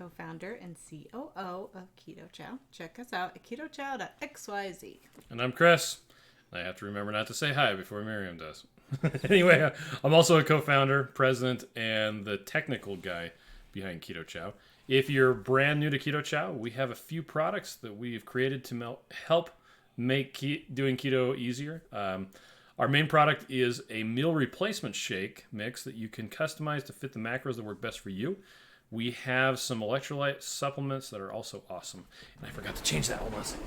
co-founder and COO of Keto Chow. Check us out at ketochow.xyz. And I'm Chris. I have to remember not to say hi before Miriam does. Anyway, I'm also a co-founder, president, and the technical guy behind Keto Chow. If you're brand new to Keto Chow, we have a few products that we've created to help make doing keto easier. Our main product is a meal replacement shake mix that you can customize to fit the macros that work best for you. We have some electrolyte supplements that are also awesome. And I forgot to change that. Hold on a second.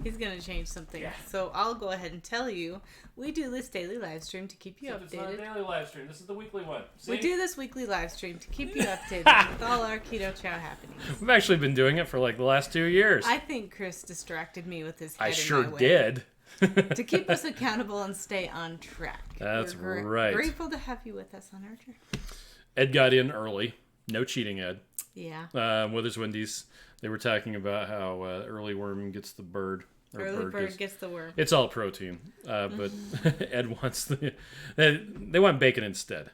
He's going to change something. Yeah. So I'll go ahead and tell you, we do this daily live stream to keep you updated. It's not a daily live stream. This is the weekly one. See? We do this weekly live stream to keep you updated with all our Keto Chow happenings. We've actually been doing it for like the last 2 years. I think Chris distracted me with his head I in sure my way did. to keep us accountable and stay on track. That's We're right. Grateful to have you with us on our journey. Ed got in early. No cheating, Ed. Yeah. Withers Wendy's, they were talking about how early worm gets the bird. Early bird gets the worm. It's all protein, but Ed wants they want bacon instead.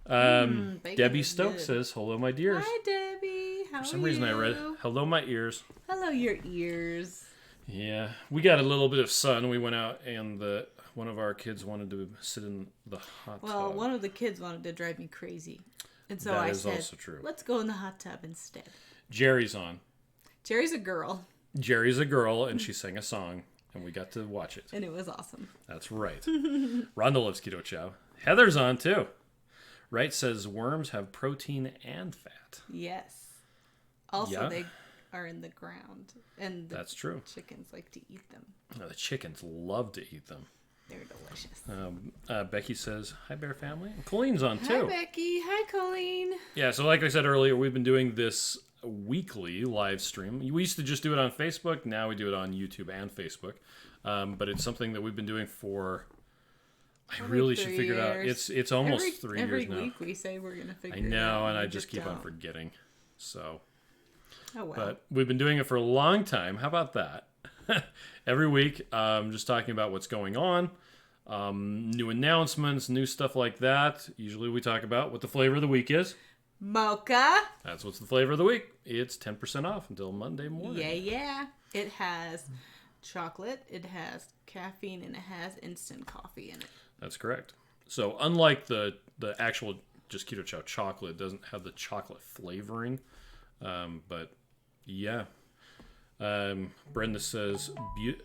Bacon Debbie is Stokes good. says, "Hello, my dears." Hi, Debbie. How are you? For some reason, I read, "Hello, my ears." Hello, your ears. Yeah, we got a little bit of sun. We went out, and one of our kids wanted to sit in the hot tub. Well, one of the kids wanted to drive me crazy, and so That I is said, also true. "Let's go in the hot tub instead." Jerry's on. Jerry's a girl, Jerry's a girl, and she sang a song, and we got to watch it. and it was awesome. That's right. Rhonda loves Keto Chow. Heather's on, too. Right says worms have protein and fat. Yes. Also, Yeah. they are in the ground, and the That's true. chickens like to eat them. The chickens love to eat them. They're delicious. Becky says, "Hi, Bear Family." And Colleen's on, Hi, too. Becky. Hi, Colleen. Yeah, so like I said earlier, we've been doing this weekly live stream. We used to just do it on Facebook. Now we do it on YouTube and Facebook. But it's something that we've been doing for... I really should figure it out. It's almost 3 years now. Every week we say we're going to figure I it out. know, and I we just keep on don't. forgetting. So... Oh, well. But we've been doing it for a long time. How about that? Every week, just talking about what's going on, new announcements, new stuff like that. Usually we talk about what the flavor of the week is. Mocha. That's what's the flavor of the week. It's 10% off until Monday morning. Yeah. It has chocolate, it has caffeine, and it has instant coffee in it. That's correct. So unlike the actual just Keto Chow chocolate, it doesn't have the chocolate flavoring. But yeah. Brenda says,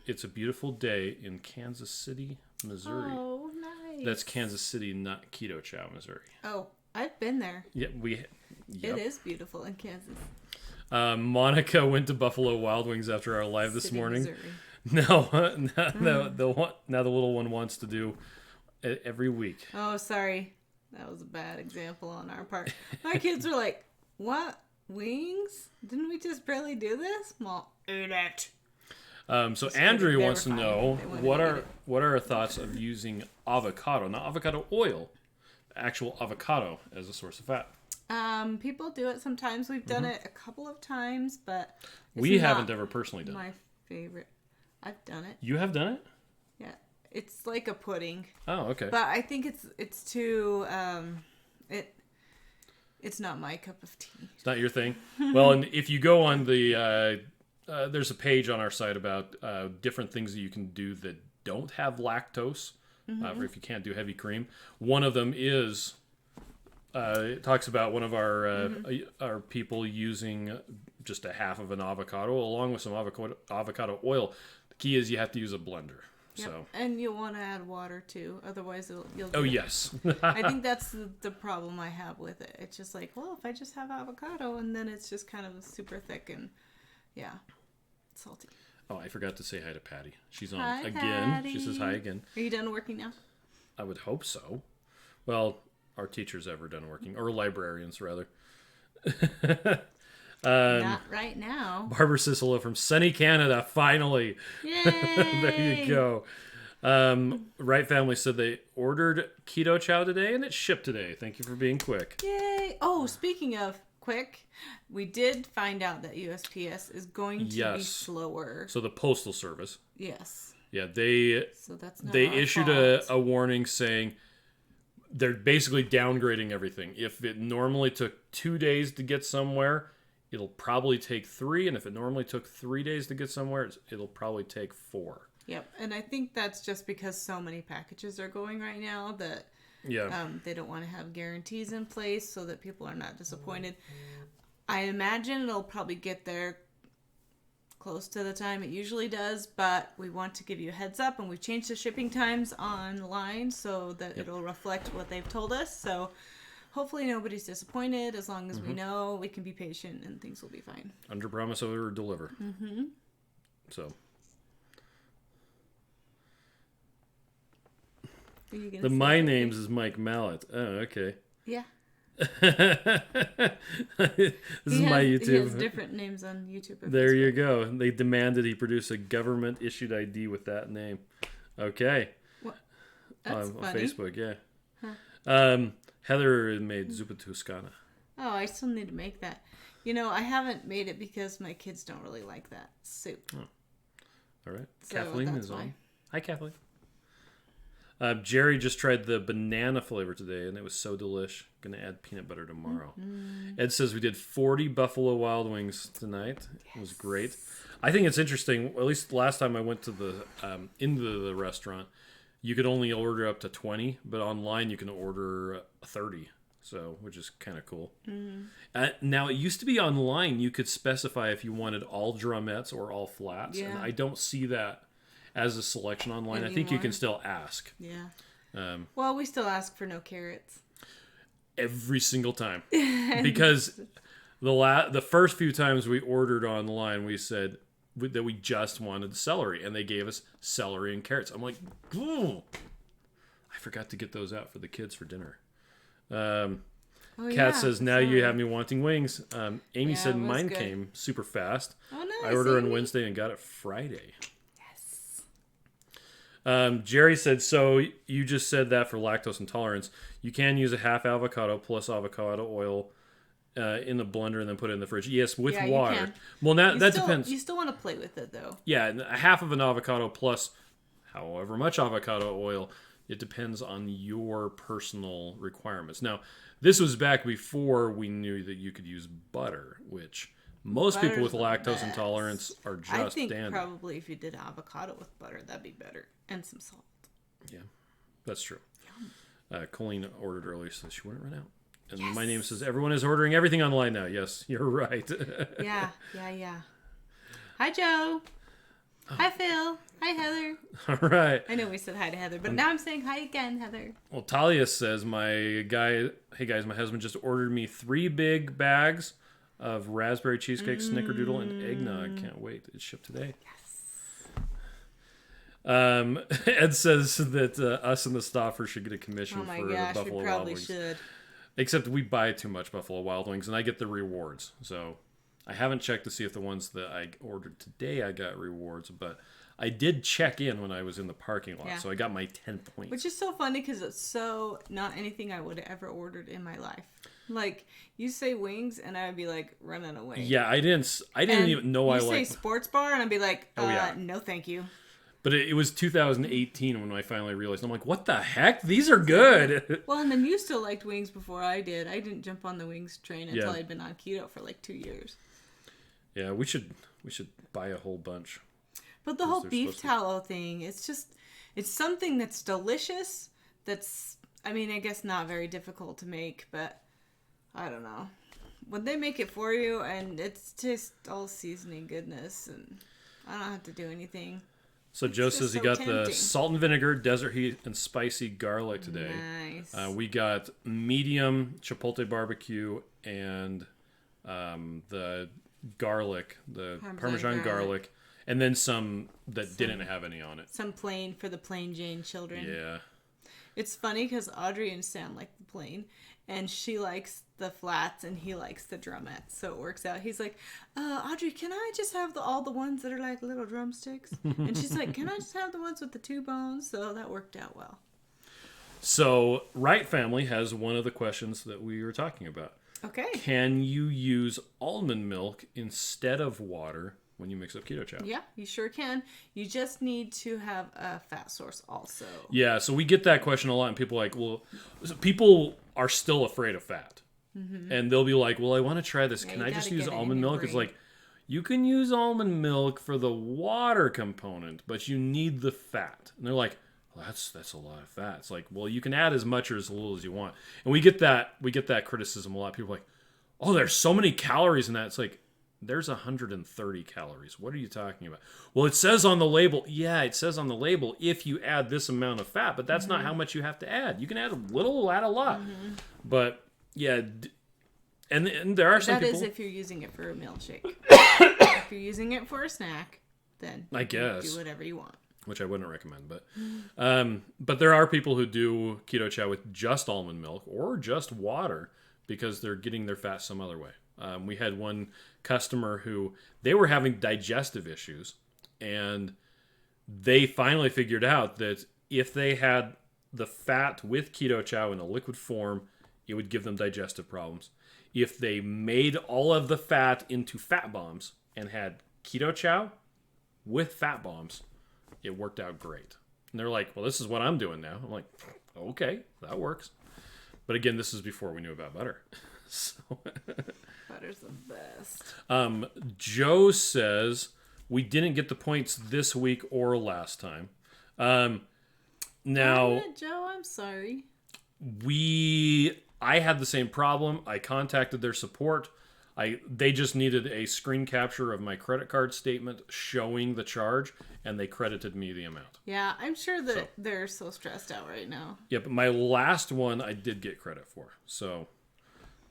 it's a beautiful day in Kansas City, Missouri. Oh, nice. That's Kansas City, not Keto Chow, Missouri. Oh, I've been there. Yeah, It yep. is beautiful in Kansas. Monica went to Buffalo Wild Wings after our live this City, morning. Missouri. No, now the little one wants to do it every week. Oh, sorry. That was a bad example on our part. My kids were like, "What? Wings? Didn't we just barely do this?" Well, eat it. So Andrew they wants were to fine. know They wanted what to are eat it. what are our thoughts of using avocado, not avocado oil, actual avocado as a source of fat. People do it sometimes. We've done it a couple of times, but it's We not haven't ever personally done it. my favorite. I've done it. You have done it? Yeah, it's like a pudding, Oh, okay. but I think it's too it's not my cup of tea. It's not your thing. Well, and if you go on the there's a page on our site about different things that you can do that don't have lactose, or if you can't do heavy cream. One of them is it talks about one of our people using just a half of an avocado along with some avocado oil. The key is you have to use a blender. Yep. So. And you'll want to add water too, otherwise you'll. Oh yes. I think that's the problem I have with it. It's just like, well, if I just have avocado, and then it's just kind of super thick and salty. Oh, I forgot to say hi to Patty. She's on Hi, again. Patty. She says hi again. Are you done working now? I would hope so. Well, our teachers ever done working, or librarians rather. Not right now. Barbara Sisela from sunny Canada, finally. Yay! There you go. Wright family said they ordered Keto Chow today and it shipped today. Thank you for being quick. Yay! Oh, speaking of quick, we did find out that USPS is going to be slower. So the postal service. Yes. Yeah, they So that's not they our issued fault. a warning saying they're basically downgrading everything. If it normally took 2 days to get somewhere, it'll probably take 3. And if it normally took 3 days to get somewhere, it'll probably take 4. Yep. And I think that's just because so many packages are going right now that they don't want to have guarantees in place so that people are not disappointed. I imagine it'll probably get there close to the time it usually does, but we want to give you a heads up, and we've changed the shipping times online so that it'll reflect what they've told us. So hopefully nobody's disappointed. As long as we know, we can be patient and things will be fine. Under promise, over deliver. Mm-hmm. So. My names is Mike Mallet. Oh, okay. Yeah. This is my YouTube. He has different names on YouTube. There you go. They demanded he produce a government-issued ID with that name. Okay. What? That's funny. On Facebook, yeah. Huh. Heather made zuppa toscana. Oh, I still need to make that. I haven't made it because my kids don't really like that soup. Oh. All right. So Kathleen is on. Hi, Kathleen. Jerry just tried the banana flavor today, and it was so delish. Gonna add peanut butter tomorrow. Mm-hmm. Ed says we did 40 Buffalo Wild Wings tonight. Yes. It was great. I think it's interesting. At least last time I went to the into the restaurant, you could only order up to 20, but online you can order 30. So, which is kind of cool. Mm-hmm. Now, it used to be online you could specify if you wanted all drumettes or all flats, and I don't see that as a selection online. Anymore. I think you can still ask. Yeah. Well, we still ask for no carrots. Every single time. Because the first few times we ordered online, we said that we just wanted celery. And they gave us celery and carrots. I'm like, ooh. I forgot to get those out for the kids for dinner. Kat says, now you have me wanting wings. Amy said mine came super fast. Oh, nice. I ordered on Wednesday and got it Friday. Jerry said, so you just said that for lactose intolerance. You can use a half avocado plus avocado oil in the blender and then put it in the fridge. Yes, with water. You can. Well, that depends. You still want to play with it, though. Yeah, a half of an avocado plus however much avocado oil. It depends on your personal requirements. Now, this was back before we knew that you could use butter, which... Most people with lactose intolerance are just I think standard. Probably if you did avocado with butter, that'd be better. And some salt. Yeah, that's true. Colleen ordered early so she wouldn't run out. And my name says, everyone is ordering everything online now. Yes, you're right. Yeah. Hi, Joe. Hi, Phil. Hi, Heather. All right. I know we said hi to Heather, but now I'm saying hi again, Heather. Well, Talia says, hey guys, my husband just ordered me 3 big bags of raspberry cheesecake, snickerdoodle, and eggnog. Can't wait. It's shipped today. Yes. Ed says that us and the Stoffers should get a commission for the Buffalo Wild Wings. Should. Except we buy too much Buffalo Wild Wings, and I get the rewards. So I haven't checked to see if the ones that I ordered today I got rewards, but I did check in when I was in the parking lot, so I got my 10 points. Which is so funny because it's so not anything I would have ever ordered in my life. Like, you say wings, and I would be, like, running away. Yeah, I didn't even know I liked... You say sports bar, and I'd be like, no thank you. But it was 2018 when I finally realized. I'm like, what the heck? These are good. Well, and then you still liked wings before I did. I didn't jump on the wings train until I'd been on keto for, like, 2 years. Yeah, we should buy a whole bunch. But the whole beef tallow thing, it's something that's delicious. That's, I mean, I guess not very difficult to make, but... I don't know. When they make it for you, and it's just all seasoning goodness, and I don't have to do anything. So Joe says he got the salt and vinegar, desert heat, and spicy garlic today. Nice. We got medium chipotle barbecue and the garlic, the Parmesan garlic, and then some that didn't have any on it. Some plain for the plain Jane children. Yeah. It's funny because Audrey and Sam like the plain, and she likes the flats, and he likes the drumettes, so it works out. He's like, Audrey, can I just have all the ones that are like little drumsticks? And she's like, can I just have the ones with the 2 bones? So that worked out well. So Wright family has one of the questions that we were talking about. Okay. Can you use almond milk instead of water when you mix up Keto Chow? Yeah, you sure can. You just need to have a fat source also. Yeah, so we get that question a lot, and people are like, well, people are still afraid of fat. And they'll be like, well, I want to try this. Yeah, Can you I just gotta use get it in almond your milk? It's brain. like, you can use almond milk for the water component, but you need the fat. And they're like, well, that's a lot of fat. It's like, well, you can add as much or as little as you want. And we get that criticism a lot. People are like, oh, there's so many calories in that. It's like, there's 130 calories. What are you talking about? Well, it says on the label. Yeah, it says on the label if you add this amount of fat, but that's not how much you have to add. You can add a little, add a lot. But yeah, and there are some people. That is if you're using it for a milkshake. If you're using it for a snack, then I guess do whatever you want. Which I wouldn't recommend, but there are people who do Keto Chow with just almond milk or just water because they're getting their fat some other way. We had one customer who they were having digestive issues, and they finally figured out that if they had the fat with Keto Chow in a liquid form, it would give them digestive problems. If they made all of the fat into fat bombs and had Keto Chow with fat bombs, it worked out great. And they're like, well, this is what I'm doing now. I'm like, okay, that works. But again, this is before we knew about butter. So Butter's the best. Joe says we didn't get the points this week or last time. Now, Joe, I'm sorry. I had the same problem. I contacted their support. They just needed a screen capture of my credit card statement showing the charge, and they credited me the amount. Yeah, I'm sure that they're so stressed out right now. Yeah, but my last one I did get credit for. So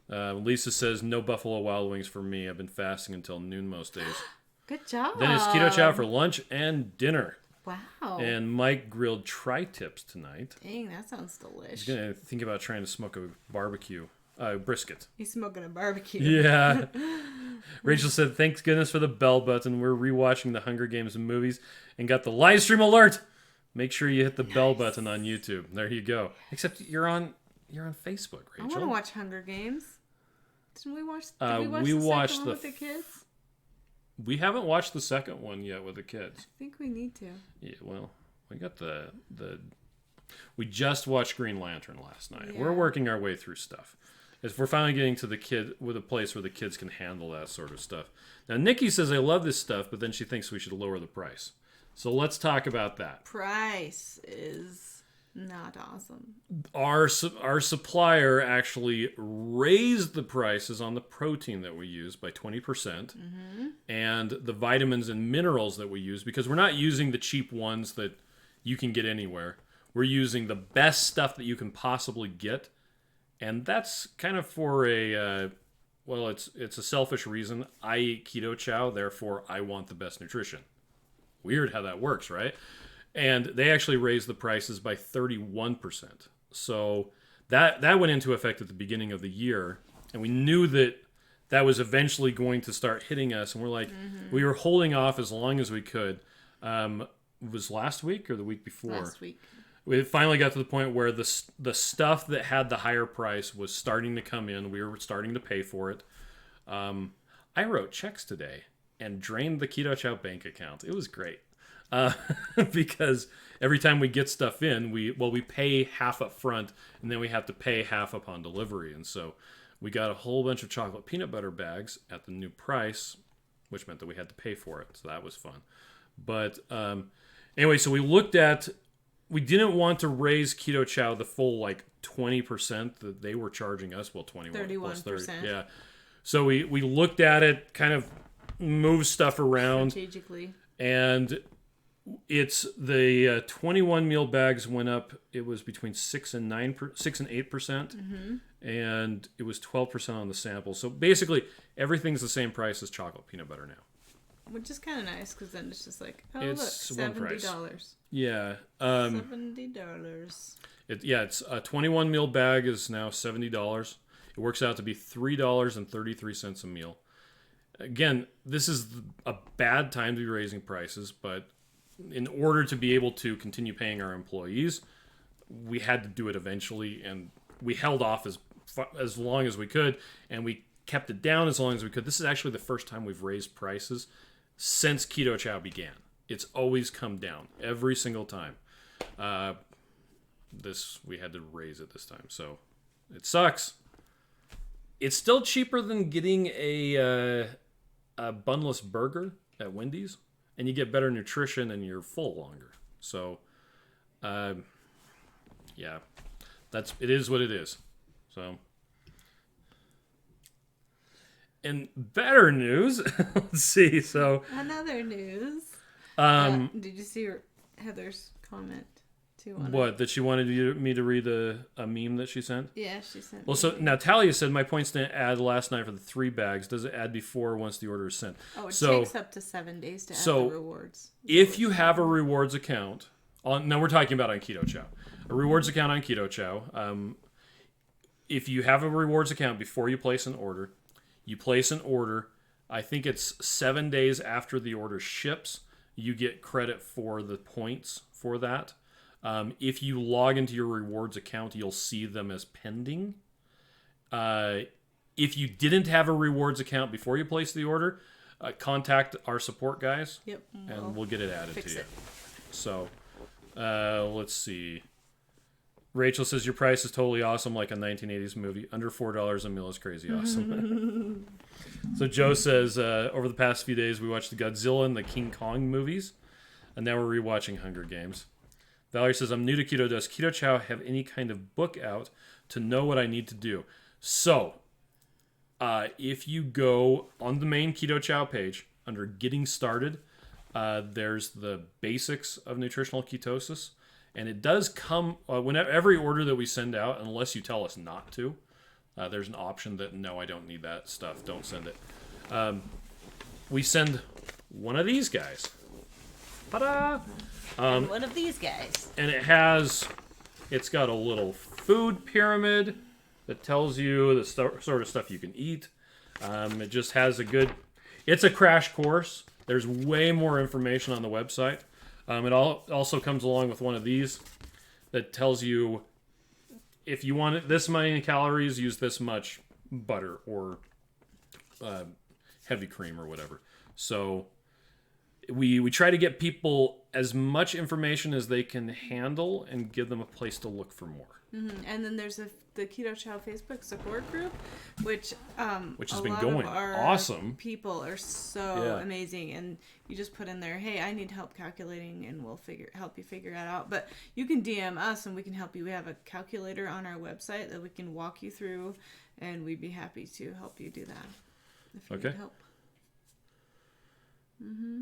Lisa says, no Buffalo Wild Wings for me. I've been fasting until noon most days. Good job. Then it's Keto Chow for lunch and dinner. Wow. And Mike grilled tri-tips tonight. Dang, that sounds delicious. He's going to think about trying to smoke a brisket. He's smoking a barbecue. Yeah. Rachel said, thanks goodness for the bell button. We're rewatching the Hunger Games movies and got the live stream alert. Make sure you hit the bell button on YouTube. There you go. Except you're on Facebook, Rachel. I want to watch Hunger Games. Didn't we watch? We watched second one with the kids. We haven't watched the second one yet with the kids. I think we need to. Yeah, well, we got we just watched Green Lantern last night. Yeah. We're working our way through stuff. If we're finally getting to a place where the kids can handle that sort of stuff. Now, Nikki says, I love this stuff, but then she thinks we should lower the price. So let's talk about that. Price is not awesome. Our supplier actually raised the prices on the protein that we use by 20%, and the vitamins and minerals that we use, because we're not using the cheap ones that you can get anywhere. We're using the best stuff that you can possibly get, and that's kind of for it's a selfish reason. I eat Keto Chow, therefore I want the best nutrition. Weird how that works, right? And they actually raised the prices by 31%. So that went into effect at the beginning of the year. And we knew that was eventually going to start hitting us. And we're like, we were holding off as long as we could. It was last week or the week before? Last week. We finally got to the point where the stuff that had the higher price was starting to come in. We were starting to pay for it. I wrote checks today and drained the Keto Chow bank account. It was great. Because every time we get stuff in, we pay half up front, and then we have to pay half upon delivery. And so we got a whole bunch of chocolate peanut butter bags at the new price, which meant that we had to pay for it. So that was fun. But anyway, so we didn't want to raise Keto Chow the full 20% that they were charging us. Well, 21 plus 30. Yeah. So we looked at it, kind of moved stuff around strategically, and it's the 21 meal bags went up. It was between 6 and 8%, and it was 12% on the sample. So basically, everyth's the same price as chocolate peanut butter now, which is kind of nice because then it's just like, it's look, $70. Yeah, $70. It's a 21 meal bag is now $70. It works out to be $3.33 a meal. Again, this is a bad time to be raising prices, but in order to be able to continue paying our employees, we had to do it eventually, and we held off as long as we could, and we kept it down as long as we could. This is actually the first time we've raised prices since Keto Chow began. It's always come down every single time. We had to raise it this time, so it sucks. It's still cheaper than getting a bunless burger at Wendy's, and you get better nutrition and you're full longer. So, yeah, it is what it is. So, and better news. Let's see. So another news. Did you see Heather's comment too? What, that she wanted me to read a meme that she sent? Yeah, she sent. Well, so now Talia said my points didn't add last night for the 3 bags. Does it add before once the order is sent? Oh, it takes up to 7 days to add the rewards. If you have a rewards account, no, we're talking about on Keto Chow. A rewards account on Keto Chow. If you have a rewards account before you place an order, you place an order. I think it's 7 days after the order ships, you get credit for the points for that. If you log into your rewards account, you'll see them as pending. If you didn't have a rewards account before you place the order, contact our support guys. Yep. And we'll get it added to you. It. So, let's see. Rachel says your price is totally awesome, like a 1980s movie. Under $4 a meal is crazy awesome. So Joe says, over the past few days, we watched the Godzilla and the King Kong movies, and now we're rewatching Hunger Games. Valerie says, I'm new to Keto. Does Keto Chow have any kind of book out to know what I need to do? So, if you go on the main Keto Chow page, under Getting Started, there's the basics of nutritional ketosis. And it does come, whenever every order that we send out, unless you tell us not to, there's an option that, no, I don't need that stuff, don't send it. We send one of these guys. Ta-da! And one of these guys. And it's got a little food pyramid that tells you the sort of stuff you can eat. It just has it's a crash course. There's way more information on the website. It also comes along with one of these that tells you if you want this many calories, use this much butter or heavy cream or whatever. So we try to get people as much information as they can handle and give them a place to look for more. Mm-hmm. And then there's the Keto Chow Facebook support group, which has been going awesome. People are so amazing, and you just put in there, hey, I need help calculating, and we'll help you figure that out. But you can DM us, and we can help you. We have a calculator on our website that we can walk you through, and we'd be happy to help you do that if you need help. Mm-hmm.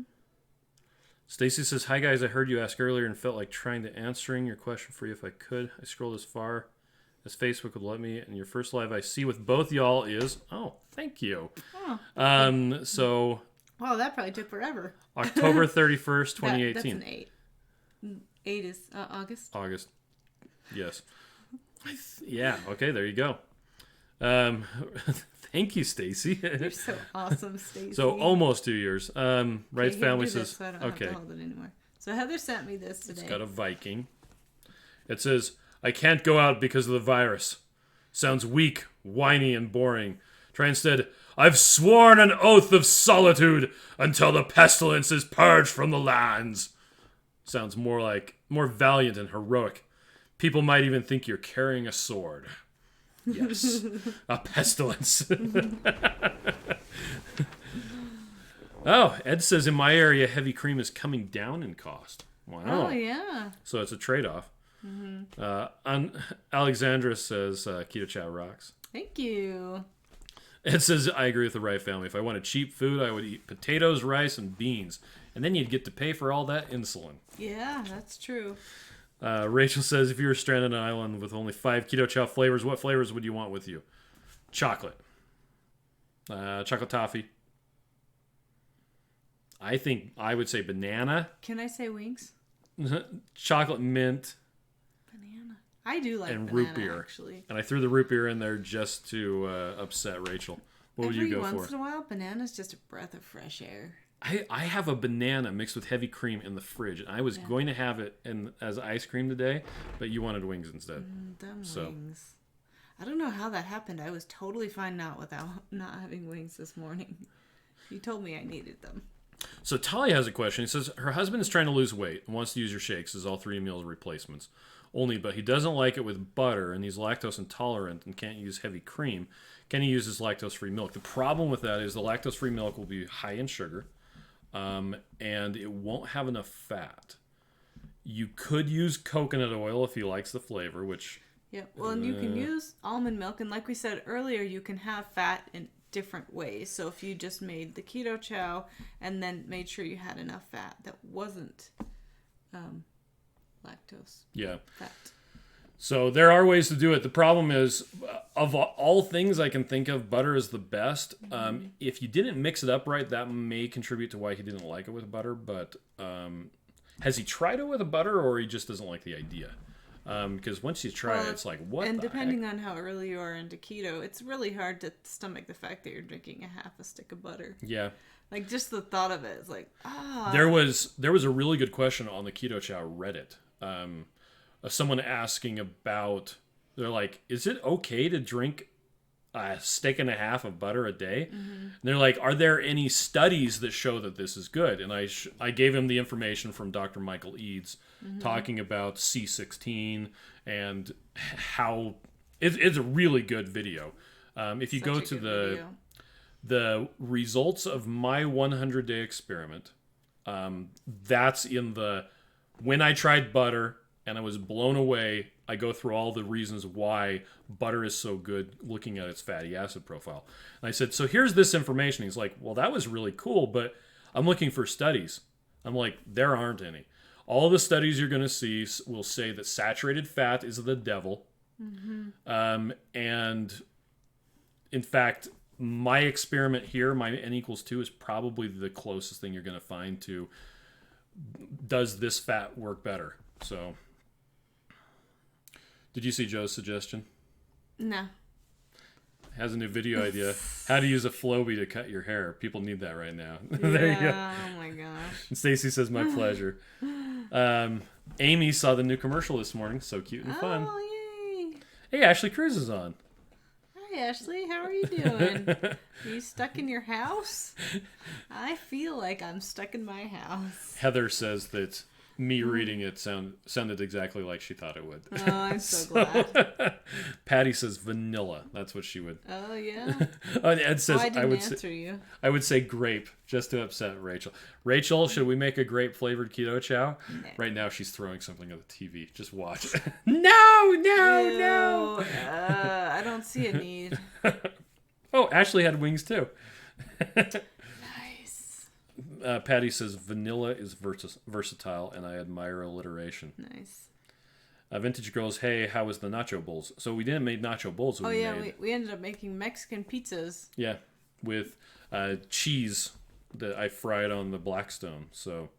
Stacy says, hi guys, I heard you ask earlier and felt like trying to answering your question for you if I could. I scrolled as far as Facebook would let me, and your first live I see with both y'all is, thank you. Oh. So. Wow, that probably took forever. October 31st, 2018. That's an 8. 8 is August. August. Yes. Yeah, okay, there you go. Thank you, Stacy. You're so awesome, Stacy. So almost 2 years. Right family says, so I don't have to hold it anymore. So Heather sent me this today. It's got a Viking. It says, I can't go out because of the virus. Sounds weak, whiny, and boring. Try instead, I've sworn an oath of solitude until the pestilence is purged from the lands. Sounds more valiant and heroic. People might even think you're carrying a sword. Yes, a pestilence. Oh, Ed says in my area, heavy cream is coming down in cost. Wow. Oh, yeah. So it's a trade-off. Mm-hmm. Alexandra says, Keto Chow rocks. Thank you. Ed says, I agree with the Wright family. If I wanted cheap food, I would eat potatoes, rice, and beans. And then you'd get to pay for all that insulin. Yeah, that's true. Rachel says, if you were stranded on an island with only 5 Keto Chow flavors, what flavors would you want with you? Chocolate. Chocolate toffee. I think I would say banana. Can I say wings? Chocolate mint. Banana. I do like and banana, root beer. Actually. And I threw the root beer in there just to upset Rachel. What would you go for? Every once in a while, banana's just a breath of fresh air. I have a banana mixed with heavy cream in the fridge, and I was going to have it as ice cream today, but you wanted wings instead. Wings. I don't know how that happened. I was totally fine not having wings this morning. You told me I needed them. So Talia has a question. He says her husband is trying to lose weight and wants to use your shakes as all 3 meal replacements. But he doesn't like it with butter, and he's lactose intolerant and can't use heavy cream. Kenny uses lactose-free milk. The problem with that is the lactose-free milk will be high in sugar, and it won't have enough fat. You could use coconut oil if he likes the flavor, which... Yeah, well, and you can use almond milk, and like we said earlier, you can have fat in different ways. So if you just made the Keto Chow and then made sure you had enough fat that wasn't lactose fat. So there are ways to do it. The problem is, of all things I can think of, butter is the best. If you didn't mix it up right, that may contribute to why he didn't like it with butter, but... has he tried it with a butter, or he just doesn't like the idea? Because once you try it, it's like, what and the depending heck? on how early you are into keto, it's really hard to stomach the fact that you're drinking a stick of butter. Yeah. Like, just the thought of it is like, There was a really good question on the Keto Chow Reddit. Someone asking about, they're like, is it okay to drink a stick and a half of butter a day? And they're like, are there any studies that show that this is good? And I gave him the information from Dr. Michael Eads talking about C16 and how it's a really good video. If you go to the results of my 100-day experiment, that's in the when I tried butter and I was blown away. I go through all the reasons why butter is so good, looking at its fatty acid profile. And I said, so here's this information. He's like, well, that was really cool, but I'm looking for studies. I'm like, there aren't any. All the studies you're going to see will say that saturated fat is the devil. And in fact, my experiment here, my N=2, is probably the closest thing you're going to find to, does this fat work better? So... Did you see Joe's suggestion? No. Has a new video idea. How to use a Flowbee to cut your hair. People need that right now. Yeah, there you go. Oh my gosh. And Stacy says, my pleasure. Amy saw the new commercial this morning. So cute and fun. Oh, yay. Hey, Ashley Cruz is on. Hi, Ashley. How are you doing? Are you stuck in your house? I feel like I'm stuck in my house. Heather says that me reading it sounded exactly like she thought it would. Oh, I'm so glad. Patty says vanilla. That's what she would. Oh, yeah? And Ed says, I didn't answer you. I would say grape, just to upset Rachel. Rachel, should we make a grape-flavored Keto Chow? No. Right now, she's throwing something at the TV. Just watch. No! I don't see a need. Oh, Ashley had wings, too. Nice. Patty says vanilla is versatile, and I admire alliteration. Nice. Vintage Girls, hey, how was the nacho bowls? So we didn't make nacho bowls. We ended up making Mexican pizzas. Yeah, with cheese that I fried on the Blackstone. So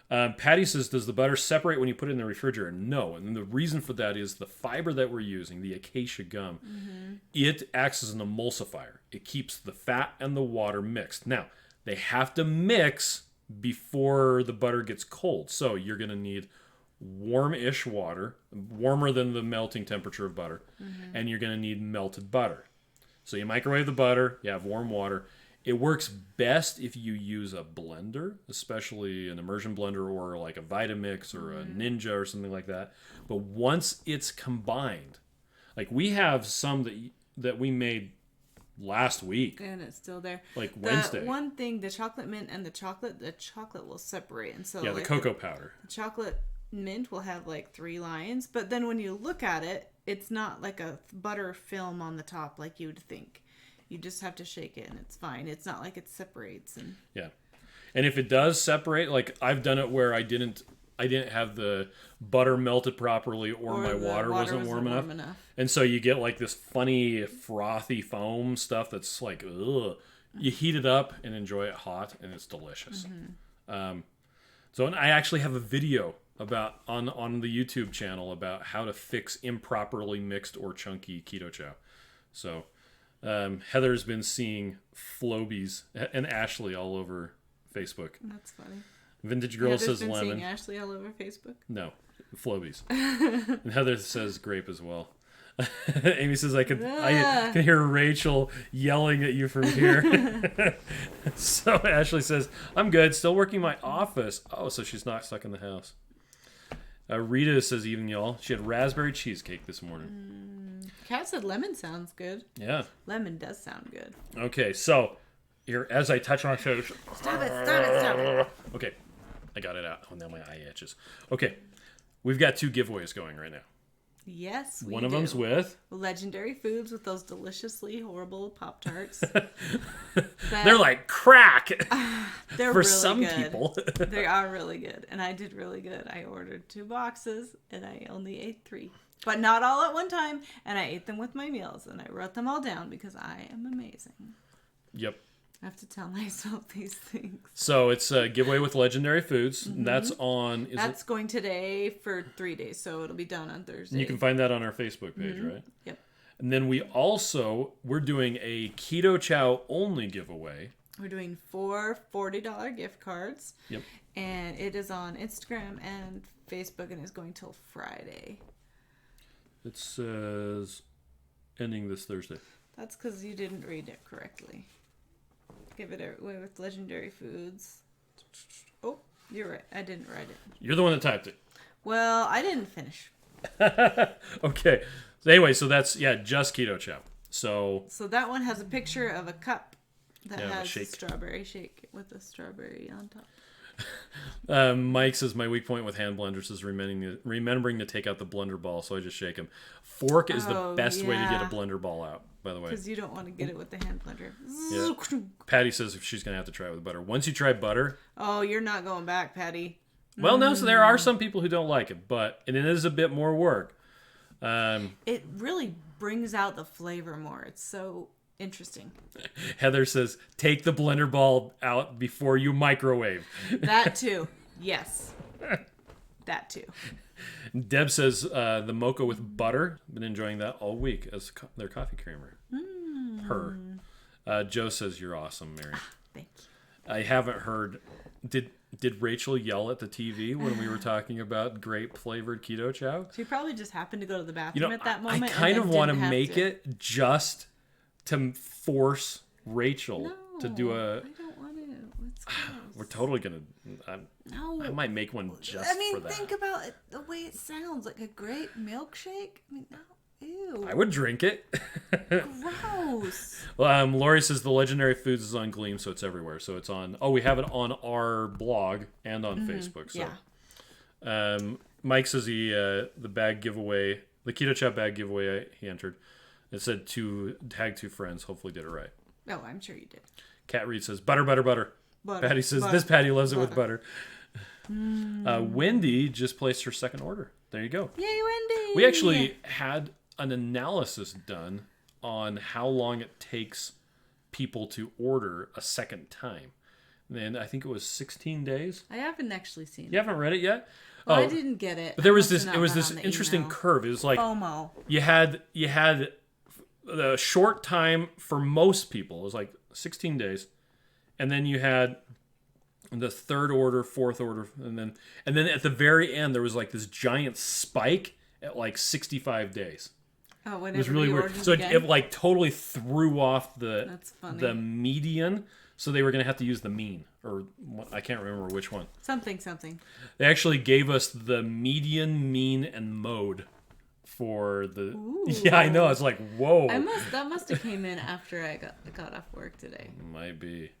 Patty says, does the butter separate when you put it in the refrigerator? No, and the reason for that is the fiber that we're using, the acacia gum, it acts as an emulsifier. It keeps the fat and the water mixed. Now, they have to mix before the butter gets cold. So you're going to need warm-ish water, warmer than the melting temperature of butter, and you're going to need melted butter. So you microwave the butter, you have warm water. It works best if you use a blender, especially an immersion blender or like a Vitamix or a Ninja or something like that. But once it's combined, like we have some that we made last week, and it's still there. Like Wednesday. The one thing, the chocolate mint and the chocolate will separate, and so yeah, the cocoa powder. The chocolate mint will have like 3 lines, but then when you look at it, it's not like a butter film on the top like you would think. You just have to shake it and it's fine. It's not like it separates. And yeah, and if it does separate, like I've done it where I didn't have the butter melted properly, or my water wasn't warm enough. And so you get like this funny frothy foam stuff that's like, ugh. You heat it up and enjoy it hot, and it's delicious. So I actually have a video about on the YouTube channel about how to fix improperly mixed or chunky Keto Chow. So Heather's been seeing Flobies and Ashley all over Facebook. That's funny. Vintage Girl says been lemon. Seeing Ashley all over Facebook? No, Flobies. And Heather says grape as well. Amy says I can hear Rachel yelling at you from here. So Ashley says, I'm good, still working my office. Oh, so she's not stuck in the house. Rita says, evening, y'all. She had raspberry cheesecake this morning. Kat said lemon sounds good. Yeah. Lemon does sound good. Okay, so here, as I touch my face. Stop it. Okay, I got it out. Oh, now my eye itches. Okay, we've got 2 giveaways going right now. Yes, we One of do. them's with Legendary Foods with those deliciously horrible Pop-Tarts. They're like crack They're for really some good. people. They are really good, and I did really good. I ordered 2 boxes, and I only ate 3. But not all at one time, and I ate them with my meals, and I wrote them all down because I am amazing. Yep. I have to tell myself these things. So it's a giveaway with Legendary Foods. And that's on... That's going today for 3 days, so it'll be done on Thursday. And you can find that on our Facebook page, right? Yep. And then we're doing a Keto Chow only giveaway. We're doing 4 $40 gift cards. Yep. And it is on Instagram and Facebook and is going till Friday. It says ending this Thursday. That's because you didn't read it correctly. Give it away with Legendary Foods. Oh, you're right. I didn't write it. You're the one that typed it. Well, I didn't finish. Okay. So anyway, so that's, just Keto Chow. So that one has a picture of a cup that has shake. a strawberry shake with a strawberry on top. Mike says, my weak point with hand blenders is remembering to take out the blender ball, so I just shake them. Fork is the best way to get a blender ball out, by the way. Because you don't want to get it with the hand blender. Yeah. Patty says if she's going to have to try it with butter. Once you try butter... Oh, you're not going back, Patty. Well, no, so there are some people who don't like it, and it is a bit more work. It really brings out the flavor more. It's so interesting. Heather says, take the blender ball out before you microwave. That too. Yes. That too. Deb says, the mocha with butter. Been enjoying that all week as their coffee creamer. Her. Joe says, you're awesome, Mary. Thank you. I haven't heard... Did Rachel yell at the TV when we were talking about grape flavored Keto Chow? She probably just happened to go to the bathroom at that moment. I kind of want to make it just to force Rachel to do a... I don't want to. It's gross. We're totally going to... I might make one just for that. Think about it, the way it sounds, like a grape milkshake. I mean, no. Ew. I would drink it. Gross. Well, Lori says the Legendary Foods is on Gleam, so it's everywhere. So it's on... Oh, we have it on our blog and on Facebook. So. Yeah. Mike says the bag giveaway, the Keto Chow bag giveaway he entered, it said tag 2 friends. Hopefully did it right. Oh, I'm sure you did. Cat Reed says butter. Patty says this Patty loves it with butter. Wendy just placed her second order. There you go. Yay, Wendy! We actually had an analysis done on how long it takes people to order a second time. And I think it was 16 days. I haven't actually seen it. You haven't read it yet? Well, I didn't get it. But there was this interesting curve. It was like FOMO. You had the short time for most people. It was like 16 days. And then you had the third order, fourth order, and then at the very end there was like this giant spike at like 65 days. Oh, it was really weird. So it like totally threw off the median. So they were going to have to use the mean, or I can't remember which one. Something. They actually gave us the median, mean, and mode for the. Ooh. Yeah, I know. It's like whoa. That must have came in after I got off work today. Might be.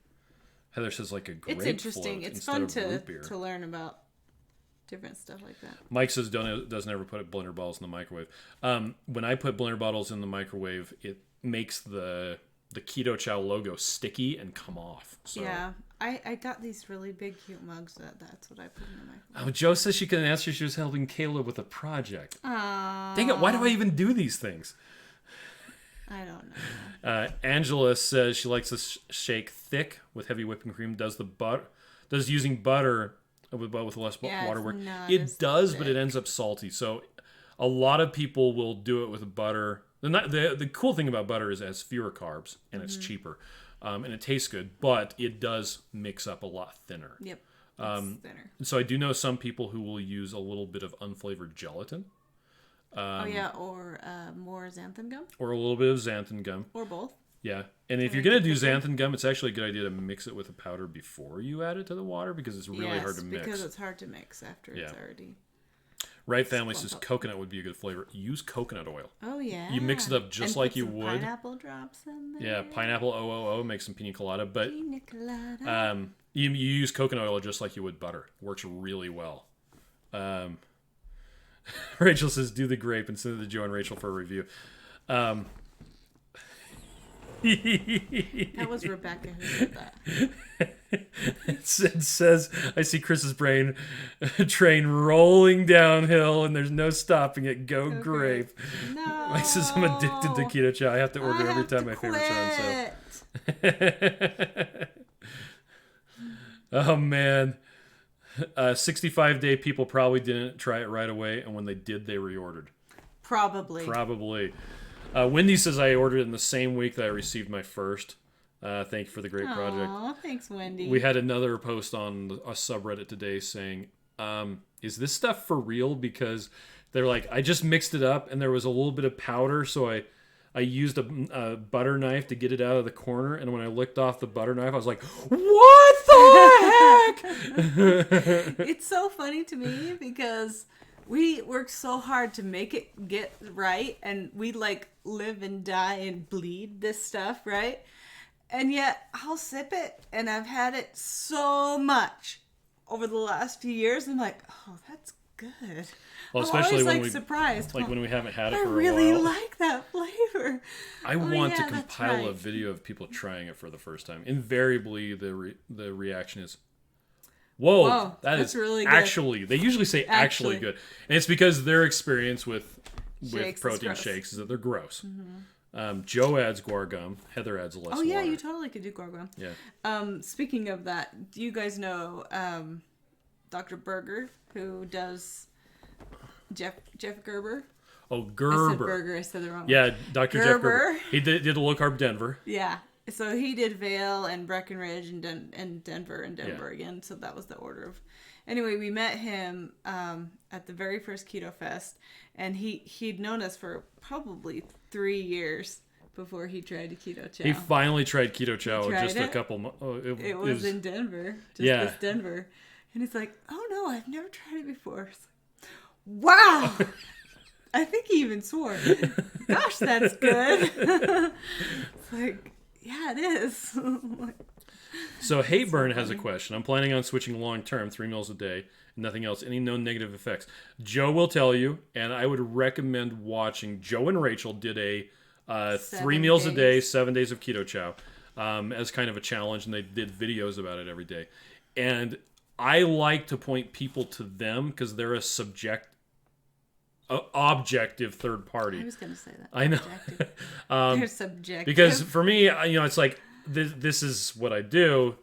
Heather says like a grape. It's interesting. It's fun to learn about different stuff like that. Mike says doesn't ever put blender balls in the microwave. When I put blender bottles in the microwave, it makes the Keto Chow logo sticky and come off. So. Yeah, I got these really big cute mugs. That's what I put in the microwave. Oh, Joe says she couldn't answer. She was helping Caleb with a project. Aww. Dang it! Why do I even do these things? I don't know. Angela says she likes to shake thick with heavy whipping cream. Does using butter with less water work? It does, thick. But it ends up salty. So a lot of people will do it with butter. The cool thing about butter is it has fewer carbs and it's cheaper, and it tastes good, but it does mix up a lot thinner. Yep, it's thinner. So I do know some people who will use a little bit of unflavored gelatin. Or more xanthan gum. Or a little bit of xanthan gum. Or both. Yeah, and if you're going to do xanthan gum, it's actually a good idea to mix it with a powder before you add it to the water because it's really hard to mix. Because it's hard to mix after it's already... Right Family says coconut would be a good flavor. Use coconut oil. Oh, yeah. You mix it up just like you would. Pineapple drops in there. Yeah, pineapple OOO makes some pina colada. But Pina colada. you use coconut oil just like you would butter. Works really well. Rachel says, do the grape and send it to Joe and Rachel for a review. That was Rebecca who said that. It says, I see Chris's train rolling downhill and there's no stopping it. Go grape. No. Mike says, I'm addicted to Keto Chow. I have to order every time my favorites are on sale. Oh, man. 65-day people probably didn't try it right away, and when they did, they reordered. Probably. Wendy says I ordered it in the same week that I received my first. Thank you for the great project. Aw, thanks, Wendy. We had another post on a subreddit today saying, is this stuff for real? Because they're like, I just mixed it up, and there was a little bit of powder, so I used a butter knife to get it out of the corner, and when I licked off the butter knife, I was like, what the heck? It's so funny to me because we work so hard to make it get right, and we like live and die and bleed this stuff, right? And yet I'll sip it, and I've had it so much over the last few years. I'm like, oh, that's good. Well, I'm especially always, when like, we surprised. when we haven't had it I for a while. really like that flavor. I want to compile a video of people trying it for the first time. Invariably, the reaction is, "Whoa, that's really good." Actually, they usually say actually good, and it's because their experience with protein shakes is that they're gross. Mm-hmm. Joe adds guar gum. Heather adds less. Oh yeah, water. you totally could do guar gum. Yeah. Speaking of that, do you guys know Dr. Berger, who does Jeff Gerber? Oh, Gerber. I said Berger. I said the wrong one. Yeah, Dr. Jeff Gerber. He did a low carb Denver. Yeah. So he did Vail and Breckenridge and Denver again. So that was the order of. Anyway, we met him at the very first Keto Fest, and he'd known us for probably 3 years before he tried Keto Chow. He finally tried Keto Chow just it? a couple. It was in Denver. This Denver, and he's like, "Oh no, I've never tried it before." Wow. I think he even swore. Gosh, that's good. It's like, yeah, it is. So Hayburn has a question. I'm planning on switching long term, 3 meals a day, nothing else. Any known negative effects? Joe will tell you, and I would recommend watching. Joe and Rachel did a 3 meals a day, 7 days of Keto Chow as kind of a challenge, and they did videos about it every day. And I like to point people to them because they're a objective third party. I was going to say that. I know. They're subjective. Because for me, it's like, this is what I do,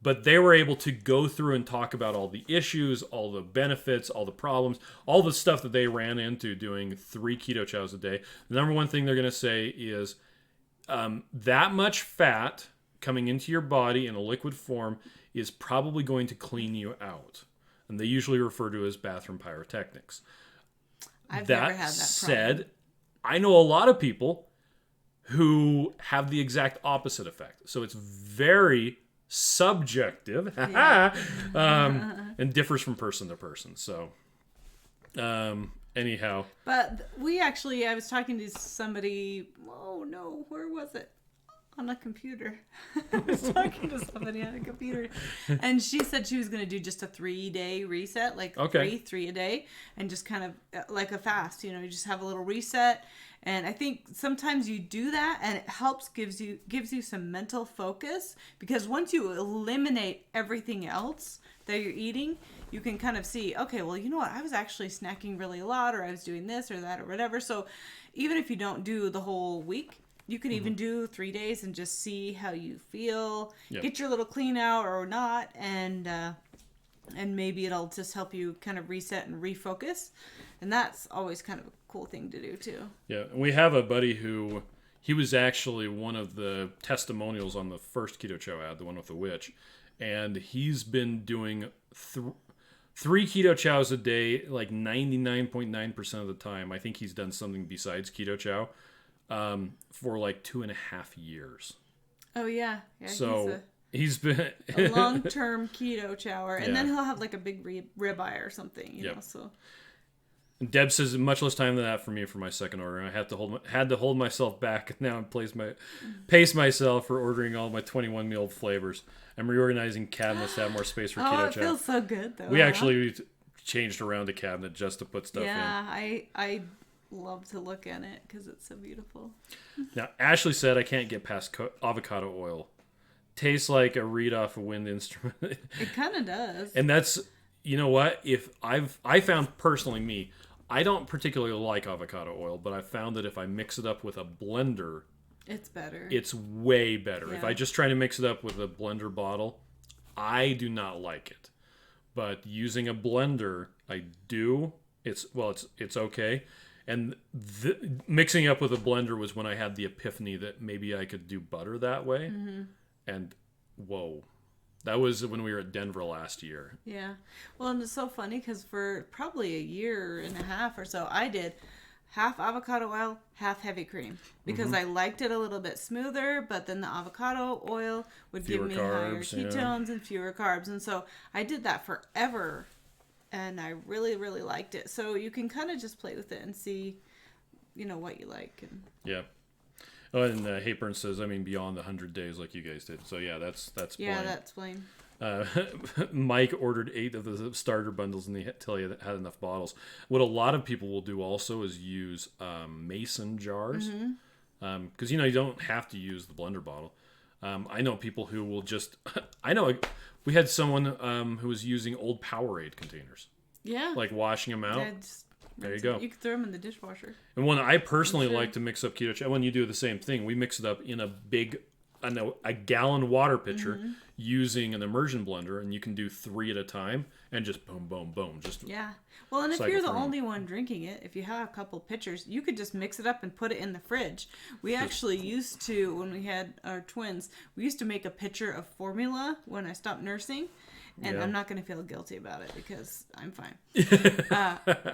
but they were able to go through and talk about all the issues, all the benefits, all the problems, all the stuff that they ran into doing 3 Keto Chows a day. The number one thing they're going to say is that much fat coming into your body in a liquid form is probably going to clean you out. And they usually refer to it as bathroom pyrotechnics. I've never had that said, I know a lot of people who have the exact opposite effect. So it's very subjective and differs from person to person. So anyhow. But I was talking to somebody, oh no, where was it? On a computer. I was talking to somebody on a computer, and she said she was going to do just a 3-day reset, like three a day, and just kind of like a fast, you just have a little reset. And I think sometimes you do that, and it helps, gives you some mental focus, because once you eliminate everything else that you're eating, you can kind of see, okay, well, you know what, I was actually snacking really a lot, or I was doing this or that or whatever. So even if you don't do the whole week, you can even do 3 days and just see how you feel. Yep. Get your little clean out or not, and maybe it'll just help you kind of reset and refocus. And that's always kind of a cool thing to do too. Yeah, we have a buddy who he was actually one of the testimonials on the first Keto Chow ad, the one with the witch, and he's been doing 3 Keto Chows a day, like 99.9% of the time. I think he's done something besides Keto Chow. For like 2.5 years. Oh yeah. So he's been a long-term keto chower, and then he'll have like a big ribeye or something, you know. So And Deb says much less time than that for me for my second order. I had to hold myself back, and now I'm pace myself for ordering all my 21 meal flavors. I'm reorganizing cabinets to have more space for Keto Chow. It feels so good though. We actually changed around a cabinet just to put stuff in. Yeah, I love to look at it because it's so beautiful. Now Ashley said I can't get past avocado oil. Tastes like a reed off a wind instrument. It kind of does. And that's, you know what? I found personally I don't particularly like avocado oil, but I found that if I mix it up with a blender, it's better. It's way better. Yeah. If I just try to mix it up with a blender bottle, I do not like it. But using a blender, I do. It's okay. And mixing up with a blender was when I had the epiphany that maybe I could do butter that way. Mm-hmm. And whoa. That was when we were at Denver last year. Yeah. Well, and it's so funny because for probably a year and a half or so, I did half avocado oil, half heavy cream. Because I liked it a little bit smoother, but then the avocado oil would give me higher ketones and fewer carbs. And so I did that forever. And I really, really liked it. So you can kind of just play with it and see, what you like. And... Yeah. Oh, and Hayburn says, beyond the 100 days like you guys did. So, yeah, that's plain. Yeah, that's plain. Mike ordered 8 of the starter bundles and they tell you that had enough bottles. What a lot of people will do also is use mason jars. Because, you don't have to use the blender bottle. I know people who will just... we had someone who was using old Powerade containers. Yeah. Like washing them out. There you go. You could throw them in the dishwasher. And one I personally like to mix up Keto Chow. When you do the same thing, we mix it up in a gallon water pitcher using an immersion blender, and you can do 3 at a time and just boom, boom, boom. Yeah. Well, and if you're the only one drinking it, if you have a couple pitchers, you could just mix it up and put it in the fridge. We actually used to, when we had our twins, we used to make a pitcher of formula when I stopped nursing. And I'm not going to feel guilty about it because I'm fine.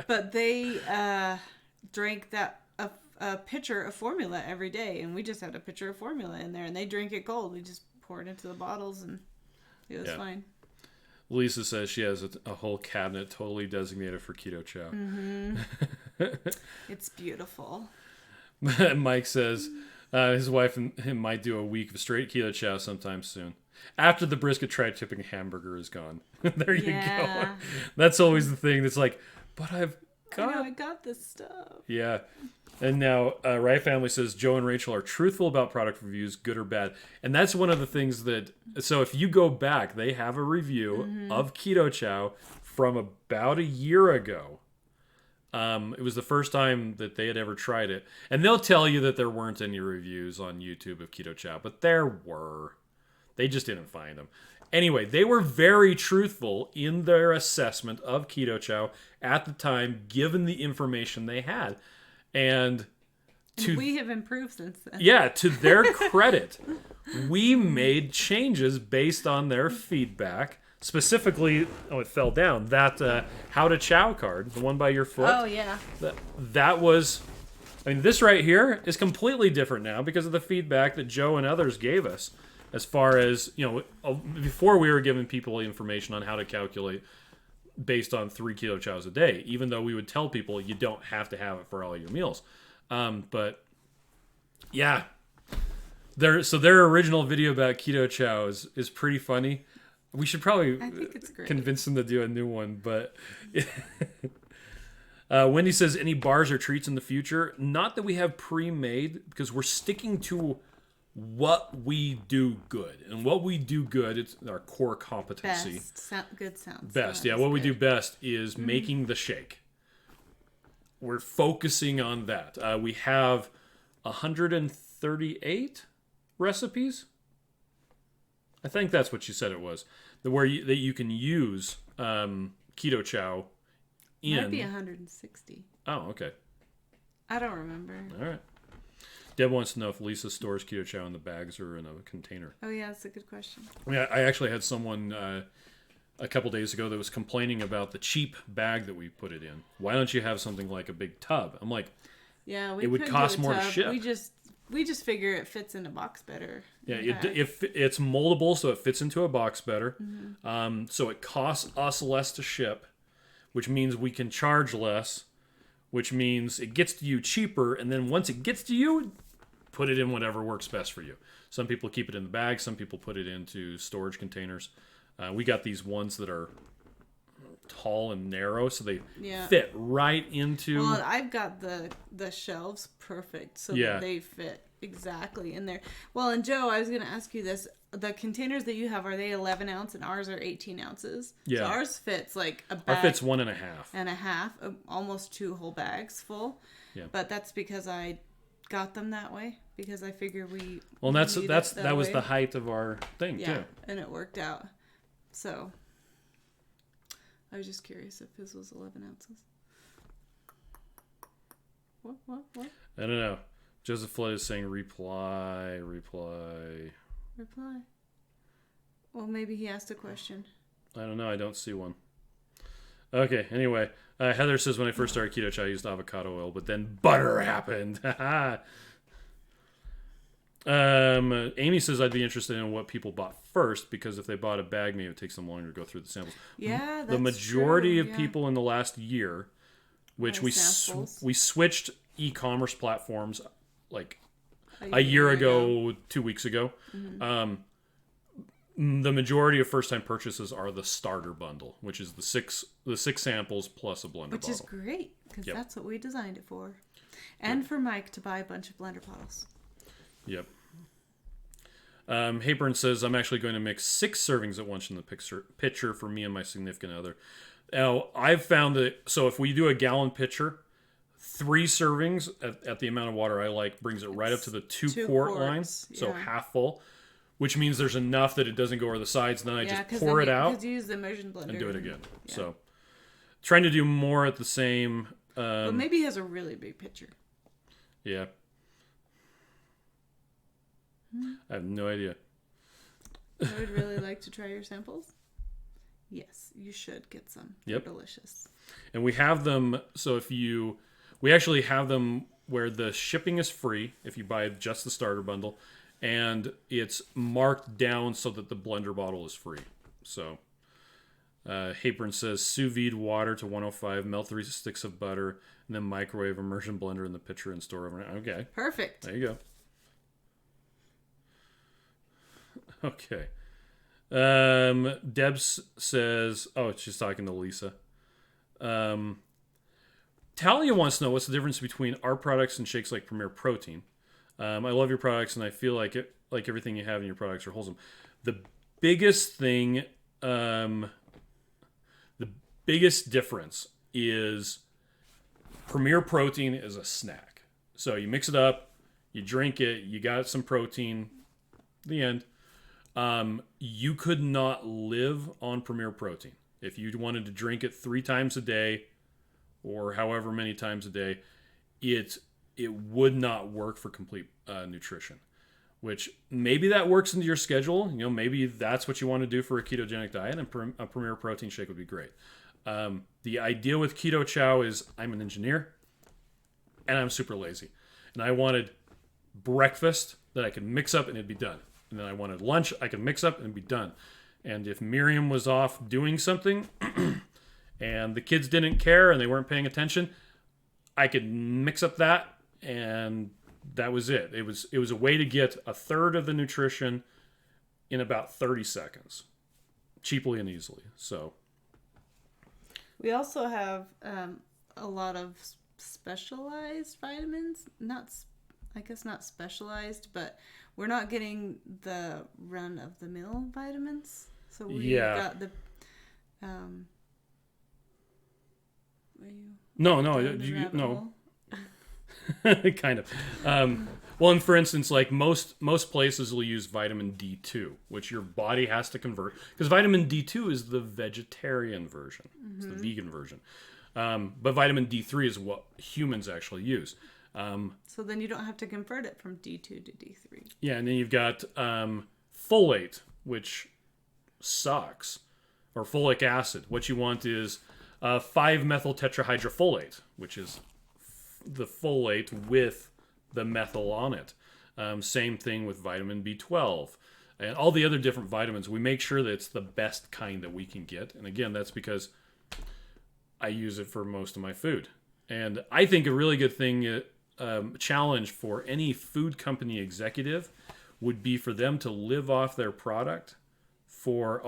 But they drank a pitcher of formula every day. And we just had a pitcher of formula in there. And they drink it cold. We just pour it into the bottles and it was fine. Lisa says she has a whole cabinet totally designated for Keto Chow. Mm-hmm. It's beautiful. Mike says his wife and him might do a week of straight Keto Chow sometime soon. After the brisket tri-tipping hamburger is gone. There you go. That's always the thing that's like, but I got this stuff. Yeah. And now, Right Family says, Joe and Rachel are truthful about product reviews, good or bad. And that's one of the things that... So if you go back, they have a review of Keto Chow from about a year ago. It was the first time that they had ever tried it. And they'll tell you that there weren't any reviews on YouTube of Keto Chow, but there were. They just didn't find them. Anyway, they were very truthful in their assessment of Keto Chow at the time, given the information they had. And we have improved since then. Yeah, to their credit, we made changes based on their feedback. Specifically, it fell down. That How to Chow card, the one by your foot. Oh, yeah. That was... this right here is completely different now because of the feedback that Joe and others gave us. As far as, before we were giving people information on how to calculate based on 3 Keto Chows a day, even though we would tell people you don't have to have it for all your meals. But yeah, their original video about Keto Chow is pretty funny. We should probably I think it's great. Convince them to do a new one. But Wendy says, any bars or treats in the future? Not that we have pre-made, because we're sticking to what we do good. And what we do good, it's our core competency. Good sounds. Best, yeah. What we do best is making the shake. We're focusing on that. We have 138 recipes. I think that's what you said it was. That you can use Keto Chow in. Might be 160. Oh, okay. I don't remember. All right. Deb wants to know if Lisa stores Keto Chow in the bags or in a container. Oh, yeah, that's a good question. I actually had someone a couple days ago that was complaining about the cheap bag that we put it in. Why don't you have something like a big tub? I'm like, yeah, it would cost more to ship. We just figure it fits in a box better. Yeah, if it's moldable, so it fits into a box better. Mm-hmm. So it costs us less to ship, which means we can charge less. which means it gets to you cheaper. And then once it gets to you, put it in whatever works best for you. Some people keep it in the bag. Some people put it into storage containers. We got these ones that are tall and narrow, so they fit right into... Well, I've got the shelves perfect, so that they fit exactly in there. Well, and Joe, I was going to ask you this. The containers that you have, are they 11 ounce and ours are 18 ounces? Yeah. So ours fits like a bag. Ours fits 1.5. And a half, almost 2 whole bags full. Yeah. But that's because I got them that way, because I figure we... Well, that was the height of our thing, too. And it worked out. So... I was just curious if his was 11 ounces. What? I don't know. Joseph Flood is saying reply. Well, maybe he asked a question. I don't know. I don't see one. Okay, anyway. Heather says, when I first started Keto Chow, I used avocado oil, but then butter happened. Amy says, I'd be interested in what people bought first, because if they bought a bag, maybe it takes them longer to go through the samples. Yeah, that's the majority true, of people in the last year, which we switched e-commerce platforms like a year ago, 2 weeks ago. Mm-hmm. The majority of first-time purchases are the starter bundle, which is the six samples plus a blender bottle. Which is great, because that's what we designed it for. And for Mike to buy a bunch of blender bottles. Yep. Hayburn says, I'm actually going to mix 6 servings at once in the pitcher for me and my significant other. Now, I've found that, so if we do a gallon pitcher, 3 servings at the amount of water I like brings it right up to the 2 quart line, so half full, which means there's enough that it doesn't go over the sides, and then I just pour it out you use the immersion blender and do it again. Yeah. So, trying to do more at the same... but maybe he has a really big pitcher. Yeah. I have no idea. I would really like to try your samples. Yes, you should get some. They're delicious. And we have them, so we actually have them where the shipping is free if you buy just the starter bundle, and it's marked down so that the blender bottle is free. So, Hayburn says, sous vide water to 105, melt 3 sticks of butter, and then microwave immersion blender in the pitcher and store overnight. Okay. Perfect. There you go. Okay. Debs says, she's talking to Lisa. Talia wants to know what's the difference between our products and shakes like Premier Protein. I love your products, and I feel like everything you have in your products are wholesome. The biggest thing, the biggest difference is Premier Protein is a snack. So you mix it up, you drink it, you got some protein, the end. You could not live on Premier Protein. If you wanted to drink it 3 times a day or however many times a day, it would not work for complete nutrition, which maybe that works into your schedule. You know, maybe that's what you want to do for a ketogenic diet, and a Premier Protein shake would be great. The idea with Keto Chow is I'm an engineer and I'm super lazy, and I wanted breakfast that I could mix up and it'd be done. And then I wanted lunch I could mix up and be done. And if Miriam was off doing something and the kids didn't care and they weren't paying attention, I could mix up that, and that was it. It was a way to get a third of the nutrition in about 30 seconds, cheaply and easily. So we also have a lot of specialized vitamins. Not specialized, but we're not getting the run-of-the-mill vitamins. So we got the... No. Kind of. Well, and for instance, like most places will use vitamin D2, which your body has to convert, because vitamin D2 is the vegetarian version. Mm-hmm. It's the vegan version. But vitamin D3 is what humans actually use. So then you don't have to convert it from D2 to D3. Yeah, and then you've got folate, which sucks, or folic acid. What you want is 5-methyl tetrahydrofolate, which is the folate with the methyl on it. Same thing with vitamin B12 and all the other different vitamins. We make sure that it's the best kind that we can get. And again, that's because I use it for most of my food. And I think a really good thing, challenge for any food company executive would be for them to live off their product for,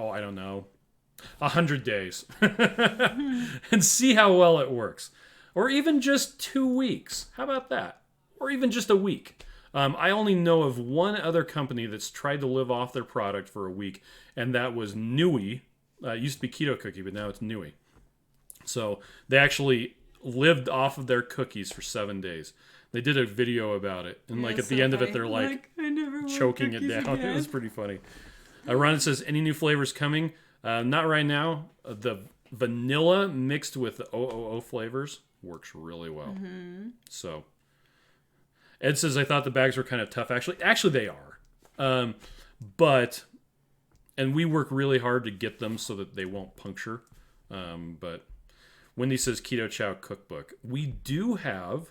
100 days and see how well it works. Or even just 2 weeks. How about that? Or even just a week. I only know of one other company that's tried to live off their product for a week, and that was Nui. It used to be Keto Cookie, but now it's Nui. So they actually lived off of their cookies for 7 days. They did a video about it, and at the end of it, they're choking it down. Again. It was pretty funny. Ron says, any new flavors coming? Not right now. The vanilla mixed with the OOO flavors works really well. Mm-hmm. So Ed says, I thought the bags were kind of tough. Actually they are. And we work really hard to get them so that they won't puncture. But Wendy says Keto Chow cookbook. We have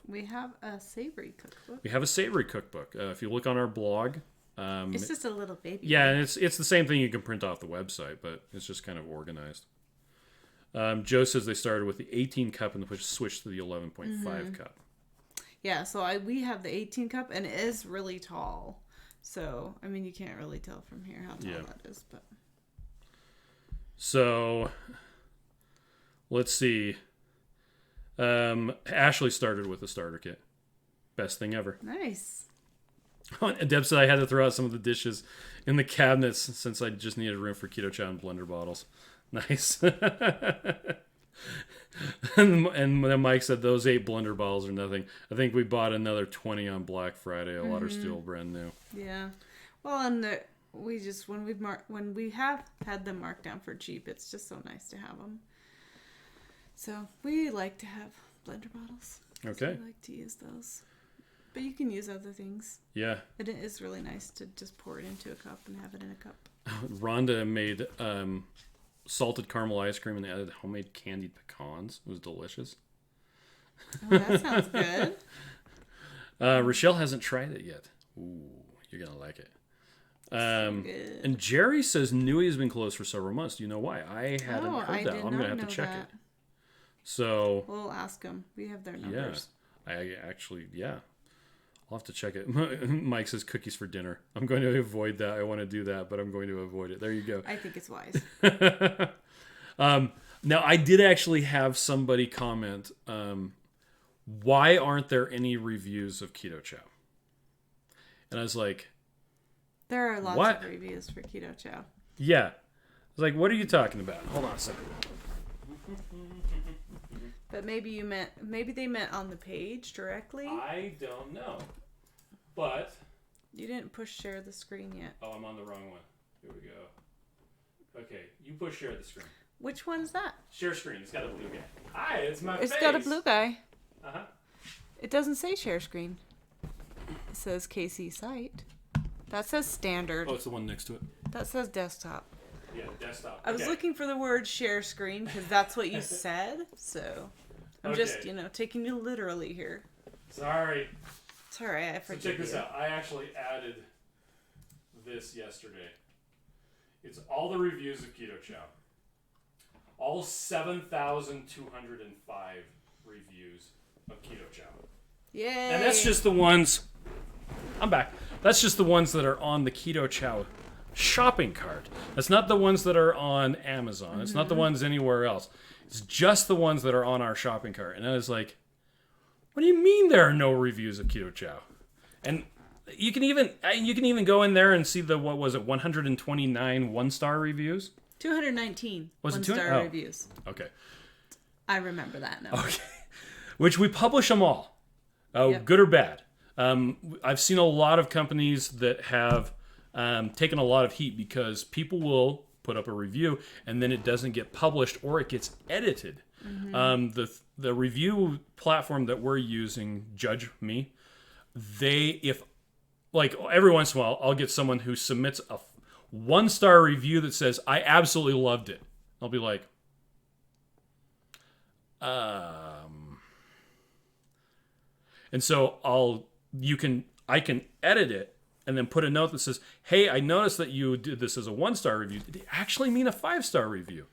a savory cookbook. We have a savory cookbook. If you look on our blog, it's just a little baby. Yeah, and it's the same thing you can print off the website, but it's just kind of organized. Joe says they started with the 18 cup and switched to the 11.5 cup. Yeah, so we have the 18 cup, and it is really tall. So, I mean, you can't really tell from here how tall that is, but. So, let's see. Ashley started with the starter kit. Best thing ever. Nice. Deb said I had to throw out some of the dishes in the cabinets since I just needed room for Keto Chow and blender bottles. Nice. and then Mike said those 8 blender bottles are nothing. I think we bought another 20 on Black Friday. A lot are still brand new. Yeah. Well, and when we have had them marked down for cheap, it's just so nice to have them. So we like to have blender bottles. Okay. So we like to use those. But you can use other things. Yeah. It is really nice to just pour it into a cup and have it in a cup. Rhonda made salted caramel ice cream and they added homemade candied pecans. It was delicious. Oh, that sounds good. Rochelle hasn't tried it yet. Ooh, you're going to like it. So good. And Jerry says Nui has been closed for several months. Do you know why? I hadn't heard that. I'm going to have to check it. So we'll ask them. We have their numbers. Yeah. I'll have to check it. Mike says cookies for dinner. I'm going to avoid that. I want to do that, but I'm going to avoid it. There you go. I think it's wise. Now, I did actually have somebody comment, why aren't there any reviews of Keto Chow? And I was like... There are lots of reviews for Keto Chow. Yeah. I was like, what are you talking about? Hold on a second. But maybe they meant on the page directly? I don't know. But... You didn't push share the screen yet. Oh, I'm on the wrong one. Here we go. Okay, you push share the screen. Which one is that? Share screen. It's got a blue guy. Hi, it's my face. It's got a blue guy. Uh-huh. It doesn't say share screen. It says KC site. That says standard. Oh, it's the one next to it. That says desktop. Yeah, desktop. I was looking for the word share screen because that's what you said. So I'm just, taking you literally here. Sorry. It's all right. I forgive you. So check this out. I actually added this yesterday. It's all the reviews of Keto Chow. All 7,205 reviews of Keto Chow. Yay. And that's just the ones... I'm back. That's just the ones that are on the Keto Chow shopping cart. That's not the ones that are on Amazon. Mm-hmm. It's not the ones anywhere else. It's just the ones that are on our shopping cart. And I was like, what do you mean there are no reviews of Keto Chow? And you can even go in there and see the 129 one-star reviews? 219 one-star reviews. Okay. I remember that now. Okay. Which we publish them all. Good or bad. I've seen a lot of companies that have taken a lot of heat because people will put up a review and then it doesn't get published or it gets edited. Mm-hmm. The review platform that we're using, Judge Me, if every once in a while I'll get someone who submits a 1-star review that says I absolutely loved it. I'll be like, and so I can edit it and then put a note that says, hey, I noticed that you did this as a 1-star review. Did it actually mean a 5-star review?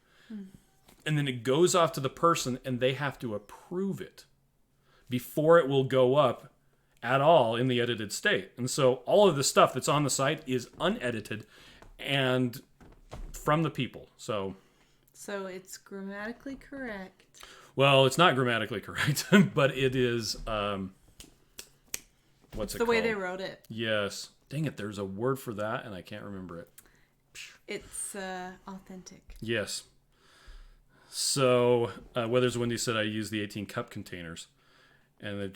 And then it goes off to the person and they have to approve it. before it will go up at all in the edited state. And so all of the stuff that's on the site is unedited and from the people. So it's grammatically correct. Well, it's not grammatically correct, but it is, what's it called? The way they wrote it. Yes. Dang it, there's a word for that, and I can't remember it. It's authentic. Yes. So, Weathers Wendy said I use the 18 cup containers, and I've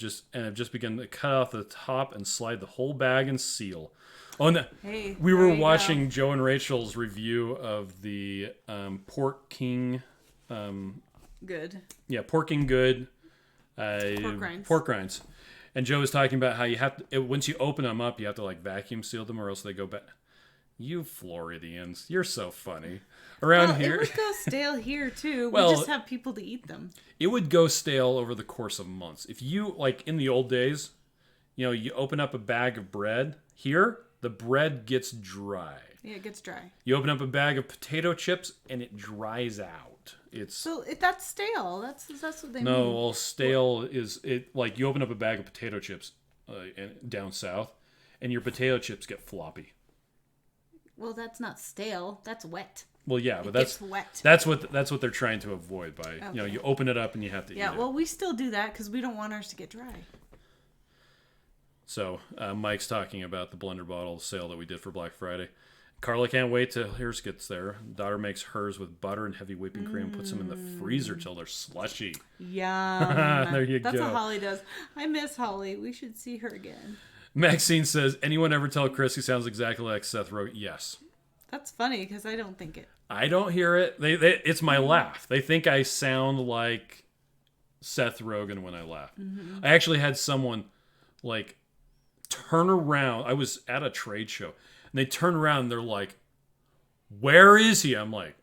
just begun to cut off the top and slide the whole bag and seal. Oh, no. Hey, we were watching Joe and Rachel's review of the Pork King... Good. Yeah, Pork King Good. Pork rinds. And Joe was talking about how you have to, once you open them up, you have to like vacuum seal them or else they go back. You Floridians, you're so funny. Around here, it would go stale here too. Well, we just have people to eat them. It would go stale over the course of months. If you, like in the old days, you open up a bag of bread. Here, the bread gets dry. Yeah, it gets dry. You open up a bag of potato chips and it dries out. That's stale. That's what they mean. No, well, stale is it. Like you open up a bag of potato chips down south, and your potato chips get floppy. Well, that's not stale. That's wet. Well, yeah, but that's wet. That's what they're trying to avoid by you open it up and you have to eat it. Yeah, well, we still do that because we don't want ours to get dry. So Mike's talking about the blender bottle sale that we did for Black Friday. Carla can't wait till hers gets there. Daughter makes hers with butter and heavy whipping cream, puts them in the freezer till they're slushy. Yum. There you go. That's what Holly does. I miss Holly. We should see her again. Maxine says, anyone ever tell Chris he sounds exactly like Seth Rogen? Yes. That's funny because I don't think it. I don't hear it. It's my laugh. They think I sound like Seth Rogen when I laugh. Mm-hmm. I actually had someone like turn around. I was at a trade show. And they turn around and they're like, where is he? I'm like,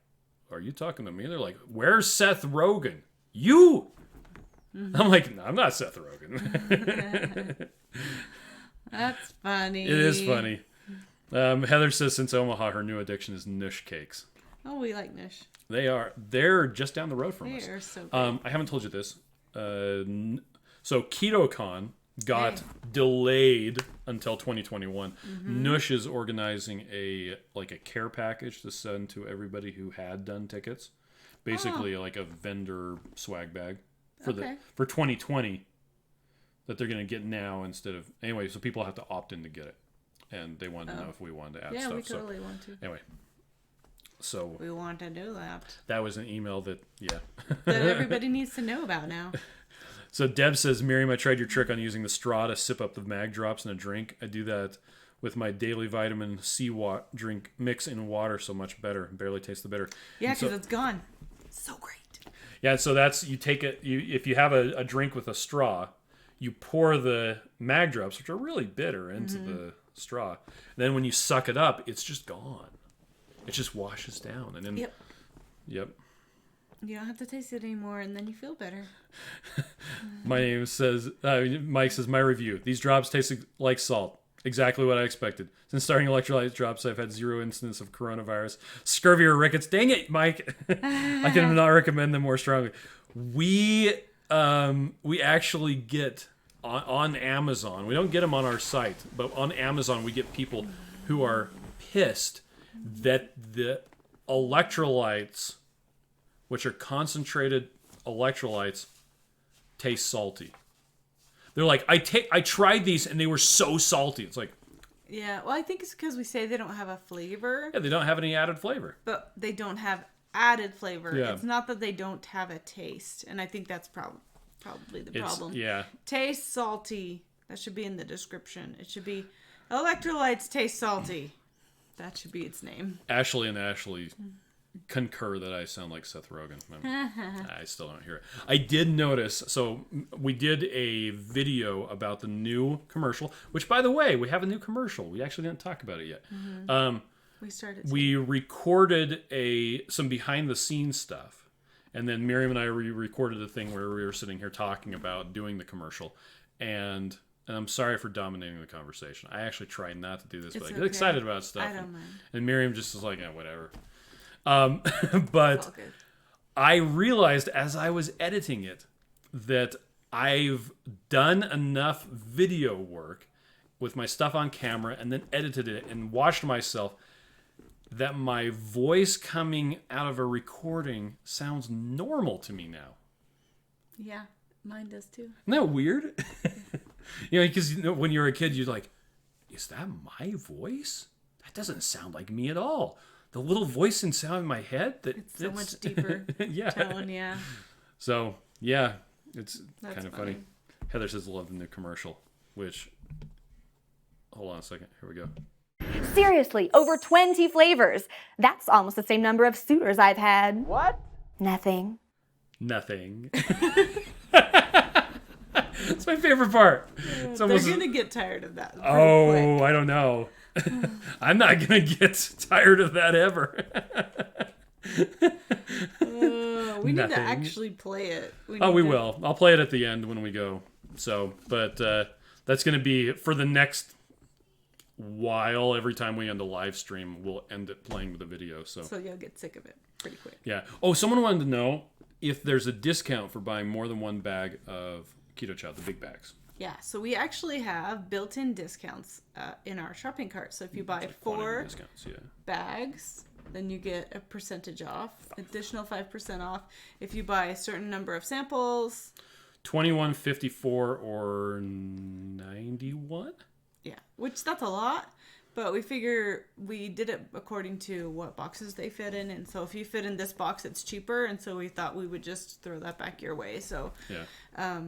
are you talking to me? They're like, where's Seth Rogen? You! Mm-hmm. I'm like, no, I'm not Seth Rogen. That's funny. It is funny. Heather says since Omaha, her new addiction is Nush cakes. Oh, we like Nush. They're just down the road from us. They are so good. I haven't told you this. So KetoCon got delayed until 2021. Mm-hmm. Nush is organizing a care package to send to everybody who had done tickets. Basically like a vendor swag bag for 2020 that they're going to get now instead of anyway, so people have to opt in to get it. And they wanted to know if we wanted to add stuff. Yeah, we totally want to. Anyway. So we want to do that. That was an email that that everybody needs to know about now. So Deb says, Miriam, I tried your trick on using the straw to sip up the mag drops in a drink. I do that with my daily vitamin C drink mix in water, so much better. Barely tastes the bitter. Yeah, because it's gone. So great. Yeah, so that's, you take it, if you have a drink with a straw, you pour the mag drops, which are really bitter, into the straw. And then when you suck it up, it's just gone. It just washes down. And then, Yep. You don't have to taste it anymore, and then you feel better. Mike says, my review. These drops taste like salt. Exactly what I expected. Since starting electrolyte drops, I've had 0 incidents of coronavirus, scurvy, or rickets. Dang it, Mike. I can not recommend them more strongly. We actually get on Amazon. We don't get them on our site, but on Amazon we get people who are pissed that the electrolytes, which are concentrated electrolytes, taste salty. They're like, I tried these and they were so salty. It's like, yeah, well, I think it's because we say they don't have a flavor. Yeah, they don't have any added flavor. But they don't have added flavor. Yeah. It's not that they don't have a taste, and I think that's probably the problem. Yeah. Taste salty. That should be in the description. It should be electrolytes taste salty. That should be its name. Ashley and Ashley concur that I sound like Seth Rogen. I still don't hear it. I did notice, so we did a video about the new commercial, which, by the way, we have a new commercial. We actually didn't talk about it yet. Mm-hmm. We recorded some behind the scenes stuff, and then Miriam and I recorded a thing where we were sitting here talking about doing the commercial, and I'm sorry for dominating the conversation. I actually try not to do this, but I get excited about stuff. I don't mind. And Miriam just is like, whatever. But I realized as I was editing it that I've done enough video work with my stuff on camera and then edited it and watched myself that my voice coming out of a recording sounds normal to me now. Yeah, mine does too. Isn't that weird? Because when you're a kid, you're like, is that my voice? That doesn't sound like me at all. The little voice and sound in my head. It's so much deeper tone, yeah. So, yeah, it's That's kind of funny. Heather says love the new commercial, which, hold on a second. Here we go. Seriously, over 20 flavors. That's almost the same number of suitors I've had. What? Nothing. It's my favorite part. They're going to get tired of that. Quick. I don't know. I'm not going to get tired of that ever. We need to actually play it. We will. I'll play it at the end when we go. So, but that's going to be for the next while. Every time we end a live stream, we'll end it playing the video. So you'll get sick of it pretty quick. Yeah. Oh, someone wanted to know if there's a discount for buying more than one bag of Keto Chow, the big bags. Yeah, so we actually have built-in discounts in our shopping cart. So if you buy 4 bags, then you get a percentage off, additional 5% off. If you buy a certain number of samples, 21, 54, or 91. Yeah, which that's a lot. But we figure we did it according to what boxes they fit in. And so if you fit in this box, it's cheaper. And so we thought we would just throw that back your way. So, yeah.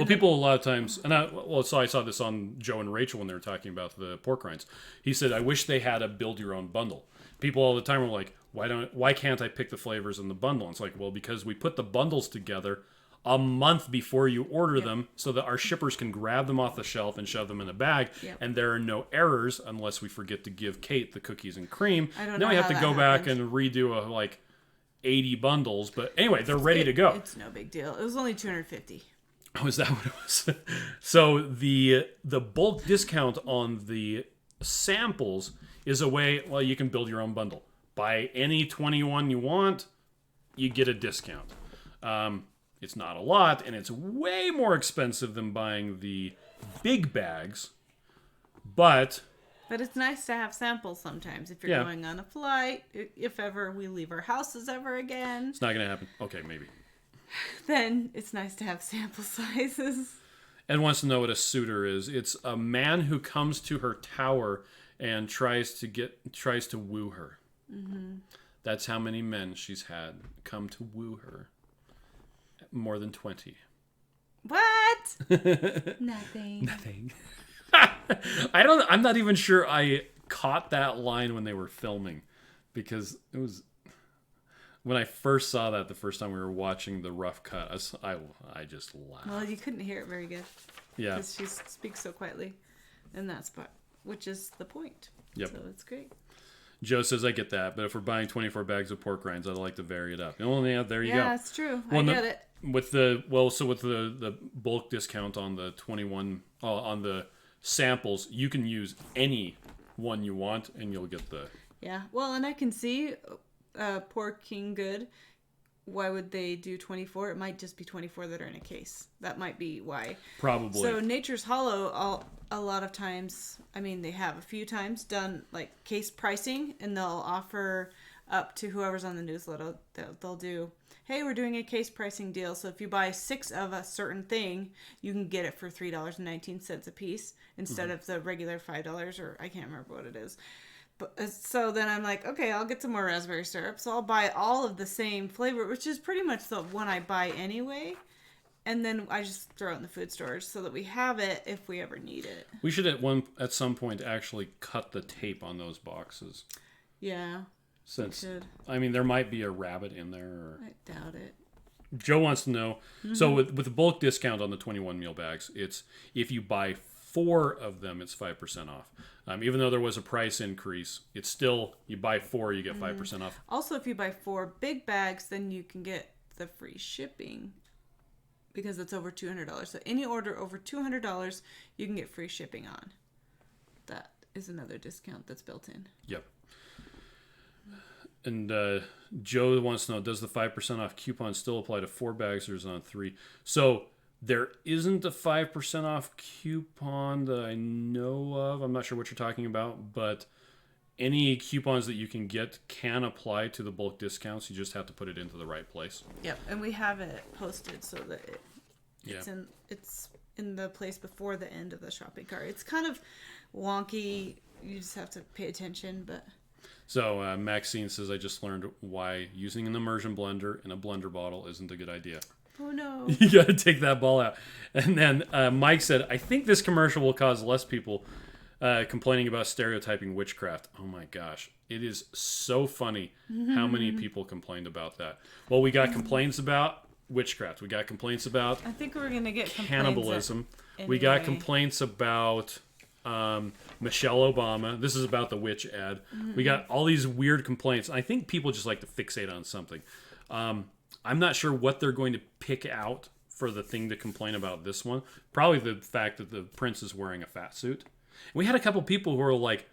People a lot of times, and I saw this on Joe and Rachel when they were talking about the pork rinds. He said, I wish they had a build your own bundle. People all the time were like, why can't I pick the flavors in the bundle? And it's like, well, because we put the bundles together a month before you order them so that our shippers can grab them off the shelf and shove them in a bag, and there are no errors unless we forget to give Kate the cookies and cream. Then we have to go back and redo 80 bundles, but anyway, they're ready to go. It's no big deal. It was only $250. Oh, is that what it was? So the bulk discount on the samples is a way, well, you can build your own bundle. Buy any 21 you want, you get a discount. It's not a lot, and it's way more expensive than buying the big bags, but it's nice to have samples sometimes. If you're going on a flight, if ever we leave our houses ever again. It's not going to happen. Okay, maybe. Then it's nice to have sample sizes. Ed wants to know what a suitor is. It's a man who comes to her tower and tries to woo her. Mm-hmm. That's how many men she's had come to woo her. More than 20. What? Nothing. I'm not even sure I caught that line when they were filming, because it was when I first saw that the first time we were watching the rough cut. I just laughed. Well, you couldn't hear it very good. Yeah. Because she speaks so quietly in that spot, which is the point. Yep. So it's great. Joe says, I get that, but if we're buying 24 bags of pork rinds, I'd like to vary it up. Oh, yeah, there you go. Yeah, it's true. I get it. With the bulk discount on the 21 on the samples, you can use any one you want, and you'll get the. Yeah, well, and I can see Pork King Good. Why would they do 24? It might just be 24 that are in a case. That might be why. Probably. So Nature's Hollow, a lot of times, I mean, they have a few times done like case pricing, and they'll offer up to whoever's on the newsletter. They'll do, hey, we're doing a case pricing deal. So if you buy 6 of a certain thing, you can get it for $3.19 a piece instead of the regular $5, or I can't remember what it is. But, so then I'm like, okay, I'll get some more raspberry syrup. So I'll buy all of the same flavor, which is pretty much the one I buy anyway. And then I just throw it in the food storage so that we have it if we ever need it. We should at some point actually cut the tape on those boxes. Yeah. Since, I mean, there might be a rabbit in there. Or... I doubt it. Joe wants to know, so with the bulk discount on the 21 meal bags, it's if you buy 4 of them, it's 5% off. Even though there was a price increase, it's still, you buy 4, you get 5% off. Also, if you buy 4 big bags, then you can get the free shipping because it's over $200. So any order over $200, you can get free shipping on. That is another discount that's built in. Yep. And Joe wants to know, does the 5% off coupon still apply to 4 bags or is it on 3? So There isn't a 5% off coupon that I know of. I'm not sure what you're talking about, but any coupons that you can get can apply to the bulk discounts. You just have to put it into the right place. Yep, and we have it posted so that it's in the place before the end of the shopping cart. It's kind of wonky. You just have to pay attention, but... So Maxine says, I just learned why using an immersion blender in a blender bottle isn't a good idea. Oh, no. You got to take that ball out. And then Mike said, I think this commercial will cause less people complaining about stereotyping witchcraft. Oh, my gosh. It is so funny how many people complained about that. Well, we got complaints about witchcraft. We got complaints about I think we're going to get cannibalism. Anyway. We got complaints about Michelle Obama. This is about the witch ad. We got all these weird complaints. I think people just like to fixate on something. I'm not sure what they're going to pick out for the thing to complain about this one. Probably the fact that the prince is wearing a fat suit. We had a couple people who were like,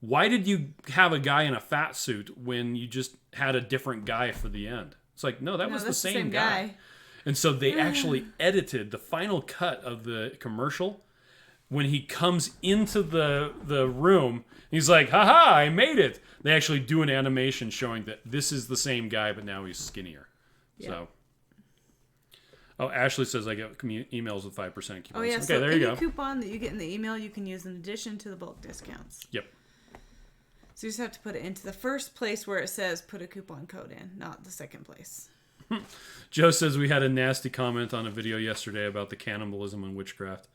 why did you have a guy in a fat suit when you just had a different guy for the end? It's like, no, that was the same guy. And so they actually edited the final cut of the commercial. When he comes into the room, he's like, haha, I made it. They actually do an animation showing that this is the same guy, but now he's skinnier. Yeah. So, Ashley says I get emails with 5% coupons. Oh, yeah. Okay, So there you go. any coupon that you get in the email, you can use in addition to the bulk discounts. Yep. So you just have to put it into the first place where it says put a coupon code in, not the second place. Joe says we had a nasty comment on a video yesterday about the cannibalism and witchcraft.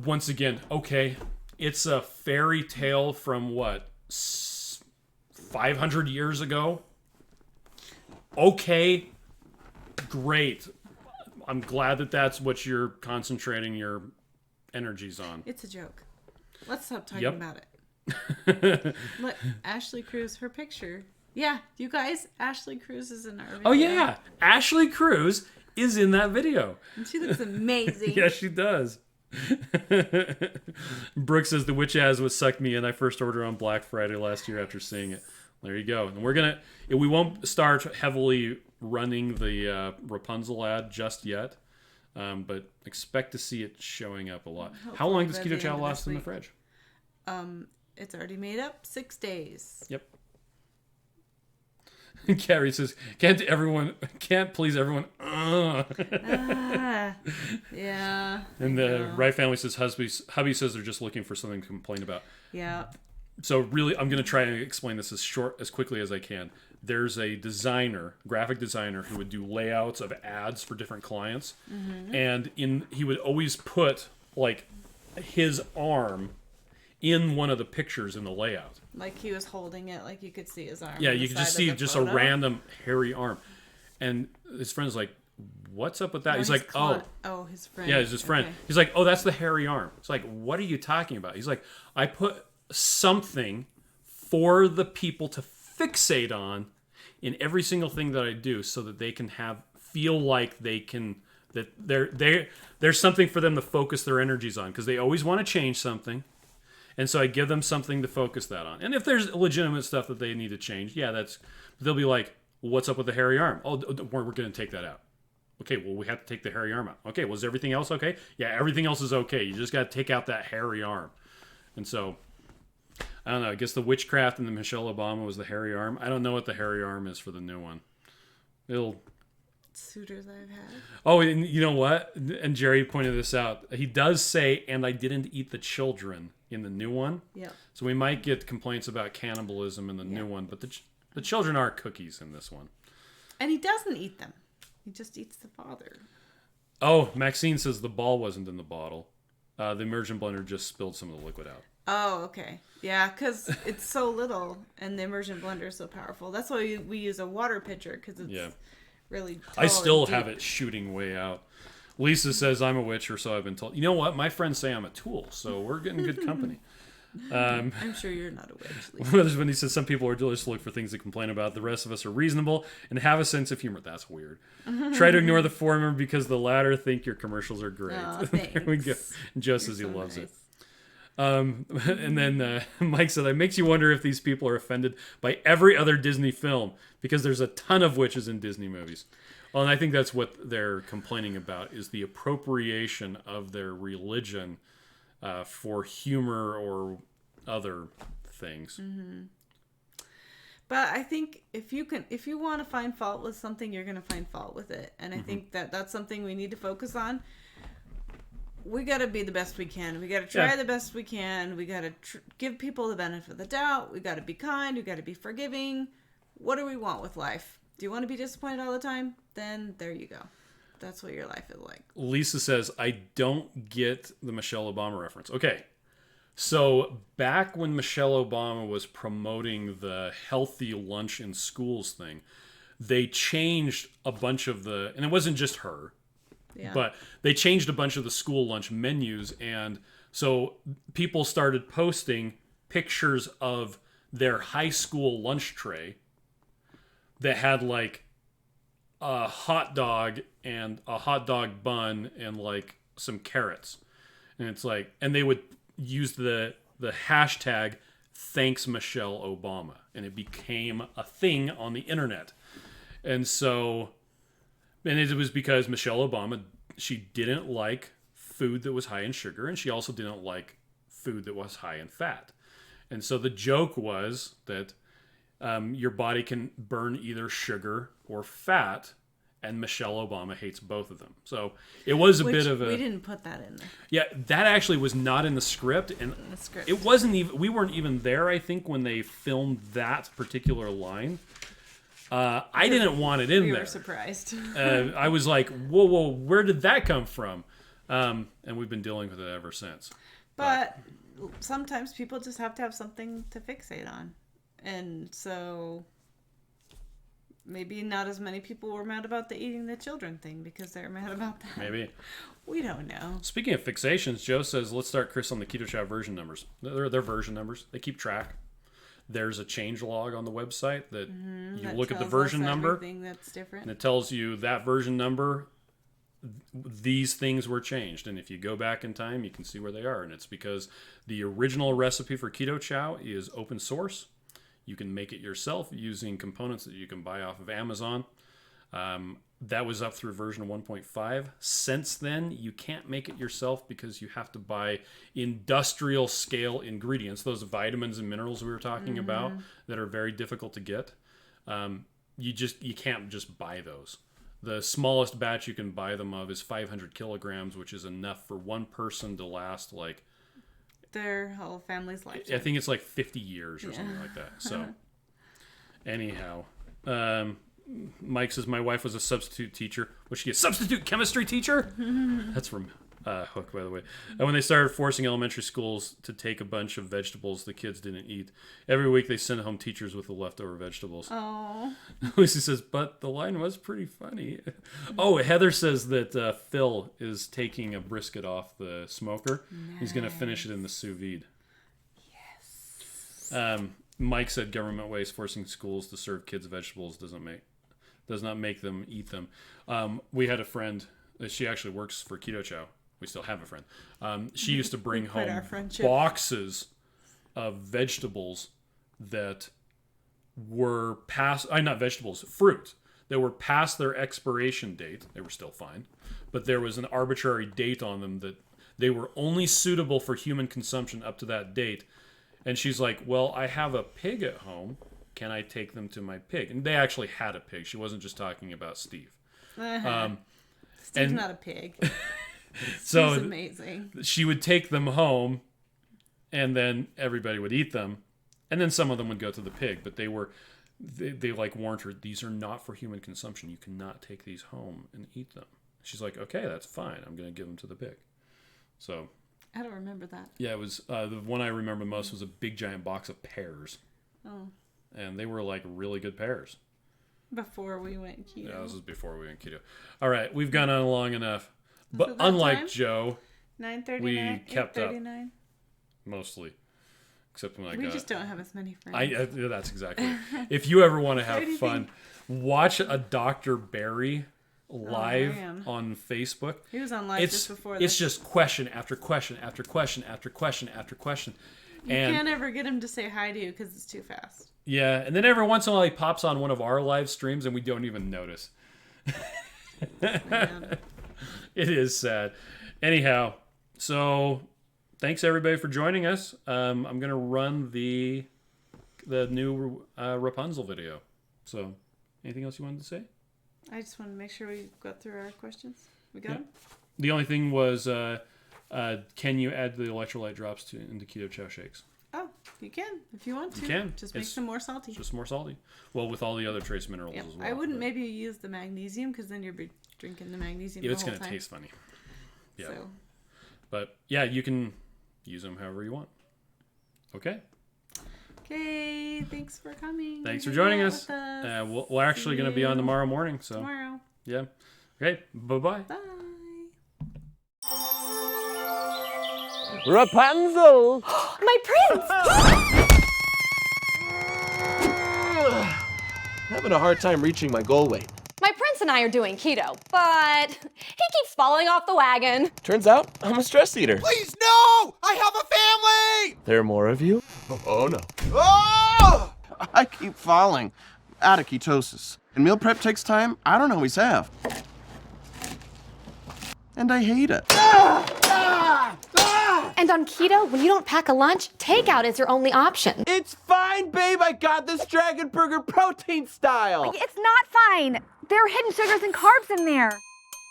Once again, okay, it's a fairy tale from what, 500 years ago? Okay, great. I'm glad that that's what you're concentrating your energies on. It's a joke. Let's stop talking about it. Look, Ashley Cruz, her picture. Yeah, you guys, Ashley Cruz is in our video. Oh, yeah. Ashley Cruz is in that video. And she looks amazing. Yeah, she does. Brooke says the witch ads what sucked me in. I first ordered on Black Friday last year after seeing it. There you go. And we won't start heavily running the Rapunzel ad just yet, but expect to see it showing up a lot. Hopefully. How long does Keto Chow last in the fridge? It's already made up 6 days. Yep. Carrie says, can't please everyone. Yeah. And the Wright family says, hubby says they're just looking for something to complain about. Yeah. So really, I'm going to try and explain this as quickly as I can. There's a graphic designer, who would do layouts of ads for different clients. Mm-hmm. And he would always put like his arm in one of the pictures in the layout. Like he was holding it, like you could see his arm. Yeah, you could just see just a random hairy arm. And his friend's like, what's up with that? He's like, oh, his friend. Yeah, it's his friend. Okay. He's like, oh, that's the hairy arm. It's like, what are you talking about? He's like, I put something for the people to fixate on in every single thing that I do so that they can feel like that there's something for them to focus their energies on, because they always want to change something. And so I give them something to focus that on. And if there's legitimate stuff that they need to change, they'll be like, well, what's up with the hairy arm? Oh, we're going to take that out. Okay, well, we have to take the hairy arm out. Okay, was everything else okay? Yeah, everything else is okay. You just got to take out that hairy arm. And so, I don't know. I guess the witchcraft and the Michelle Obama was the hairy arm. I don't know what the hairy arm is for the new one. Suitors I've had. Oh, and you know what? And Jerry pointed this out. He does say, and I didn't eat the children in the new one. Yeah. So we might get complaints about cannibalism in the new one, but the children are cookies in this one. And he doesn't eat them. He just eats the father. Oh, Maxine says the ball wasn't in the bottle. The immersion blender just spilled some of the liquid out. Oh, okay. Yeah, because it's so little, and the immersion blender is so powerful. That's why we use a water pitcher, because it's really tall. I still have it shooting way out. Lisa says, I'm a witch, or so I've been told. You know what? My friends say I'm a tool, so we're getting good company. I'm sure you're not a witch, Lisa. When he says some people are just look for things to complain about, the rest of us are reasonable and have a sense of humor. That's weird. Try to ignore the former because the latter think your commercials are great. Oh, there we go. Joe says he loves nice. it. And then Mike said, it makes you wonder if these people are offended by every other Disney film, because there's a ton of witches in Disney movies. Well, and I think that's what they're complaining about is the appropriation of their religion for humor or other things. Mm-hmm. But I think if you want to find fault with something, you're going to find fault with it. And I think that's something we need to focus on. We got to be the best we can. We got to try the best we can. We got to give people the benefit of the doubt. We got to be kind. We got to be forgiving. What do we want with life? Do you want to be disappointed all the time? Then there you go. That's what your life is like. Lisa says, I don't get the Michelle Obama reference. Okay. So back when Michelle Obama was promoting the healthy lunch in schools thing, they changed a bunch of and it wasn't just her, but they changed a bunch of the school lunch menus. And so people started posting pictures of their high school lunch tray that had like a hot dog and a hot dog bun and like some carrots. And it's like, and they would use the hashtag thanks Michelle Obama, and it became a thing on the internet. And so, and it was because Michelle Obama, she didn't like food that was high in sugar, and she also didn't like food that was high in fat. And so the joke was that your body can burn either sugar or fat, and Michelle Obama hates both of them. So it was a bit of a... We didn't put that in there. Yeah, that actually was not in the script. And it wasn't even... We weren't even there, I think, when they filmed that particular line. I didn't want it in there. We were surprised. I was like, whoa, where did that come from? And we've been dealing with it ever since. But sometimes people just have to have something to fixate on. And so... maybe not as many people were mad about the eating the children thing because they're mad about that. Maybe. We don't know. Speaking of fixations, Joe says, let's start Chris on the Keto Chow version numbers. They're version numbers. They keep track. There's a change log on the website that you look at the version number. That's different. And it tells you that version number, these things were changed. And if you go back in time, you can see where they are. And it's because the original recipe for Keto Chow is open source. You can make it yourself using components that you can buy off of Amazon. That was up through version 1.5. Since then, you can't make it yourself because you have to buy industrial scale ingredients, those vitamins and minerals we were talking about that are very difficult to get. You can't just buy those. The smallest batch you can buy them of is 500 kilograms, which is enough for one person to last like their whole family's lifetime. I think it's like 50 years or something like that. So, anyhow, Mike says, my wife was a substitute teacher. Was she a substitute chemistry teacher? That's from Hook, by the way. And when they started forcing elementary schools to take a bunch of vegetables the kids didn't eat, every week they sent home teachers with the leftover vegetables. Oh. Lucy says, but the line was pretty funny. Oh, Heather says that Phil is taking a brisket off the smoker. Nice. He's going to finish it in the sous vide. Yes. Mike said government ways forcing schools to serve kids vegetables does not make them eat them. We had a friend, she actually works for Keto Chow. We still have a friend. She used to bring home boxes of vegetables that were fruit that were past their expiration date. They were still fine, but there was an arbitrary date on them that they were only suitable for human consumption up to that date. And she's like, well, I have a pig at home. Can I take them to my pig? And they actually had a pig. She wasn't just talking about Steve. Steve's not a pig. So Steve's amazing. She would take them home, and then everybody would eat them, and then some of them would go to the pig. But they like warned her, these are not for human consumption. You cannot take these home and eat them. She's like, okay, that's fine. I'm going to give them to the pig. So I don't remember that. Yeah, it was the one I remember most was a big giant box of pears. Oh. And they were like really good pears. Before we went keto. Yeah, this was before we went keto. All right, we've gone on long enough. But unlike time? Joe, 9:39, we kept up mostly. Except when we just don't have as many friends. That's exactly it. If you ever want to have fun, watch a Dr. Barry live on Facebook. He was on live just before this. It's just question after question after question after question after question. You can't ever get him to say hi to you because it's too fast. Yeah, and then every once in a while he pops on one of our live streams and we don't even notice. It is sad. Anyhow, so thanks everybody for joining us. I'm gonna run the new Rapunzel video. So, anything else you wanted to say? I just wanted to make sure we got through our questions. We got them? The only thing was, can you add the electrolyte drops into Keto Chow shakes? Oh, you can if you want to. You can. Just make them more salty. Just more salty. Well, with all the other trace minerals as well. I wouldn't maybe use the magnesium because then you're drinking the magnesium. It's going to taste funny. Yeah. So. But yeah, you can use them however you want. Okay. Okay. Thanks for coming. Thanks for joining us. We're actually going to be on tomorrow morning. So. Tomorrow. Yeah. Okay. Bye-bye. Bye. Rapunzel! My prince! Having a hard time reaching my goal weight. My prince and I are doing keto, but he keeps falling off the wagon. Turns out, I'm a stress eater. Please, no! I have a family! There are more of you? Oh no. Oh! I keep falling. Out of ketosis. And meal prep takes time I don't always have. And I hate it. And on keto, when you don't pack a lunch, takeout is your only option. It's fine, babe. I got this Dragon Burger protein style. It's not fine. There are hidden sugars and carbs in there.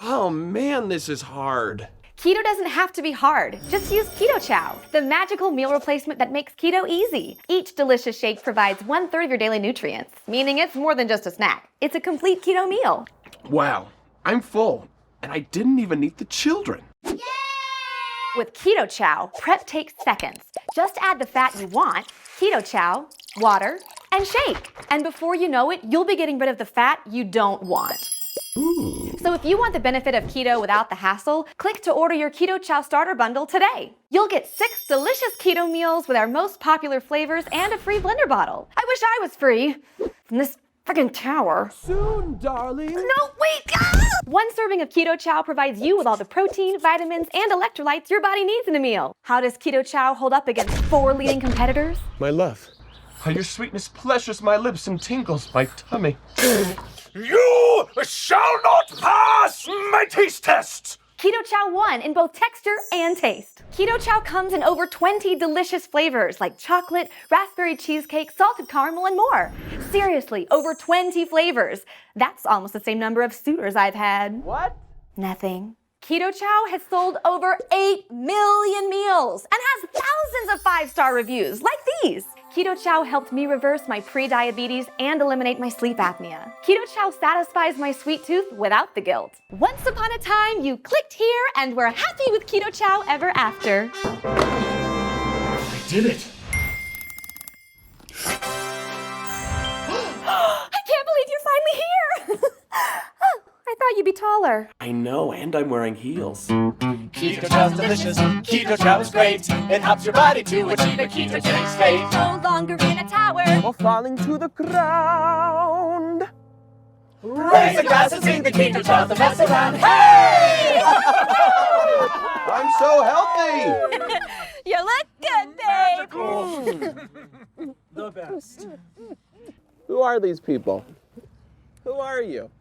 Oh man, this is hard. Keto doesn't have to be hard. Just use Keto Chow, the magical meal replacement that makes keto easy. Each delicious shake provides 1/3 of your daily nutrients, meaning it's more than just a snack. It's a complete keto meal. Wow, I'm full. And I didn't even eat the children. With Keto Chow, prep takes seconds. Just add the fat you want, Keto Chow, water, and shake. And before you know it, you'll be getting rid of the fat you don't want. Ooh. So if you want the benefit of keto without the hassle, click to order your Keto Chow starter bundle today. You'll get 6 delicious keto meals with our most popular flavors and a free blender bottle. I wish I was free from this freaking tower. Soon, darling. No, wait! Ah! 1 serving of Keto Chow provides you with all the protein, vitamins, and electrolytes your body needs in a meal. How does Keto Chow hold up against 4 leading competitors? My love, how your sweetness pleasures my lips and tingles my tummy. You shall not pass my taste test! Keto Chow won in both texture and taste. Keto Chow comes in over 20 delicious flavors like chocolate, raspberry cheesecake, salted caramel, and more. Seriously, over 20 flavors. That's almost the same number of suitors I've had. What? Nothing. Keto Chow has sold over 8 million meals and has thousands of 5-star reviews like these. Keto Chow helped me reverse my pre-diabetes and eliminate my sleep apnea. Keto Chow satisfies my sweet tooth without the guilt. Once upon a time, you clicked here and we're happy with Keto Chow ever after. I did it. I can't believe you're finally here! I thought you'd be taller. I know, and I'm wearing heels. Keto Chow's delicious. Keto Chow is great. It helps your body to achieve a ketogenic state. No longer in a tower. While falling to the ground. Raise a glass and sing the Keto Chow to mess around. Hey! I'm so healthy! You look good, babe. The best. Who are these people? Who are you?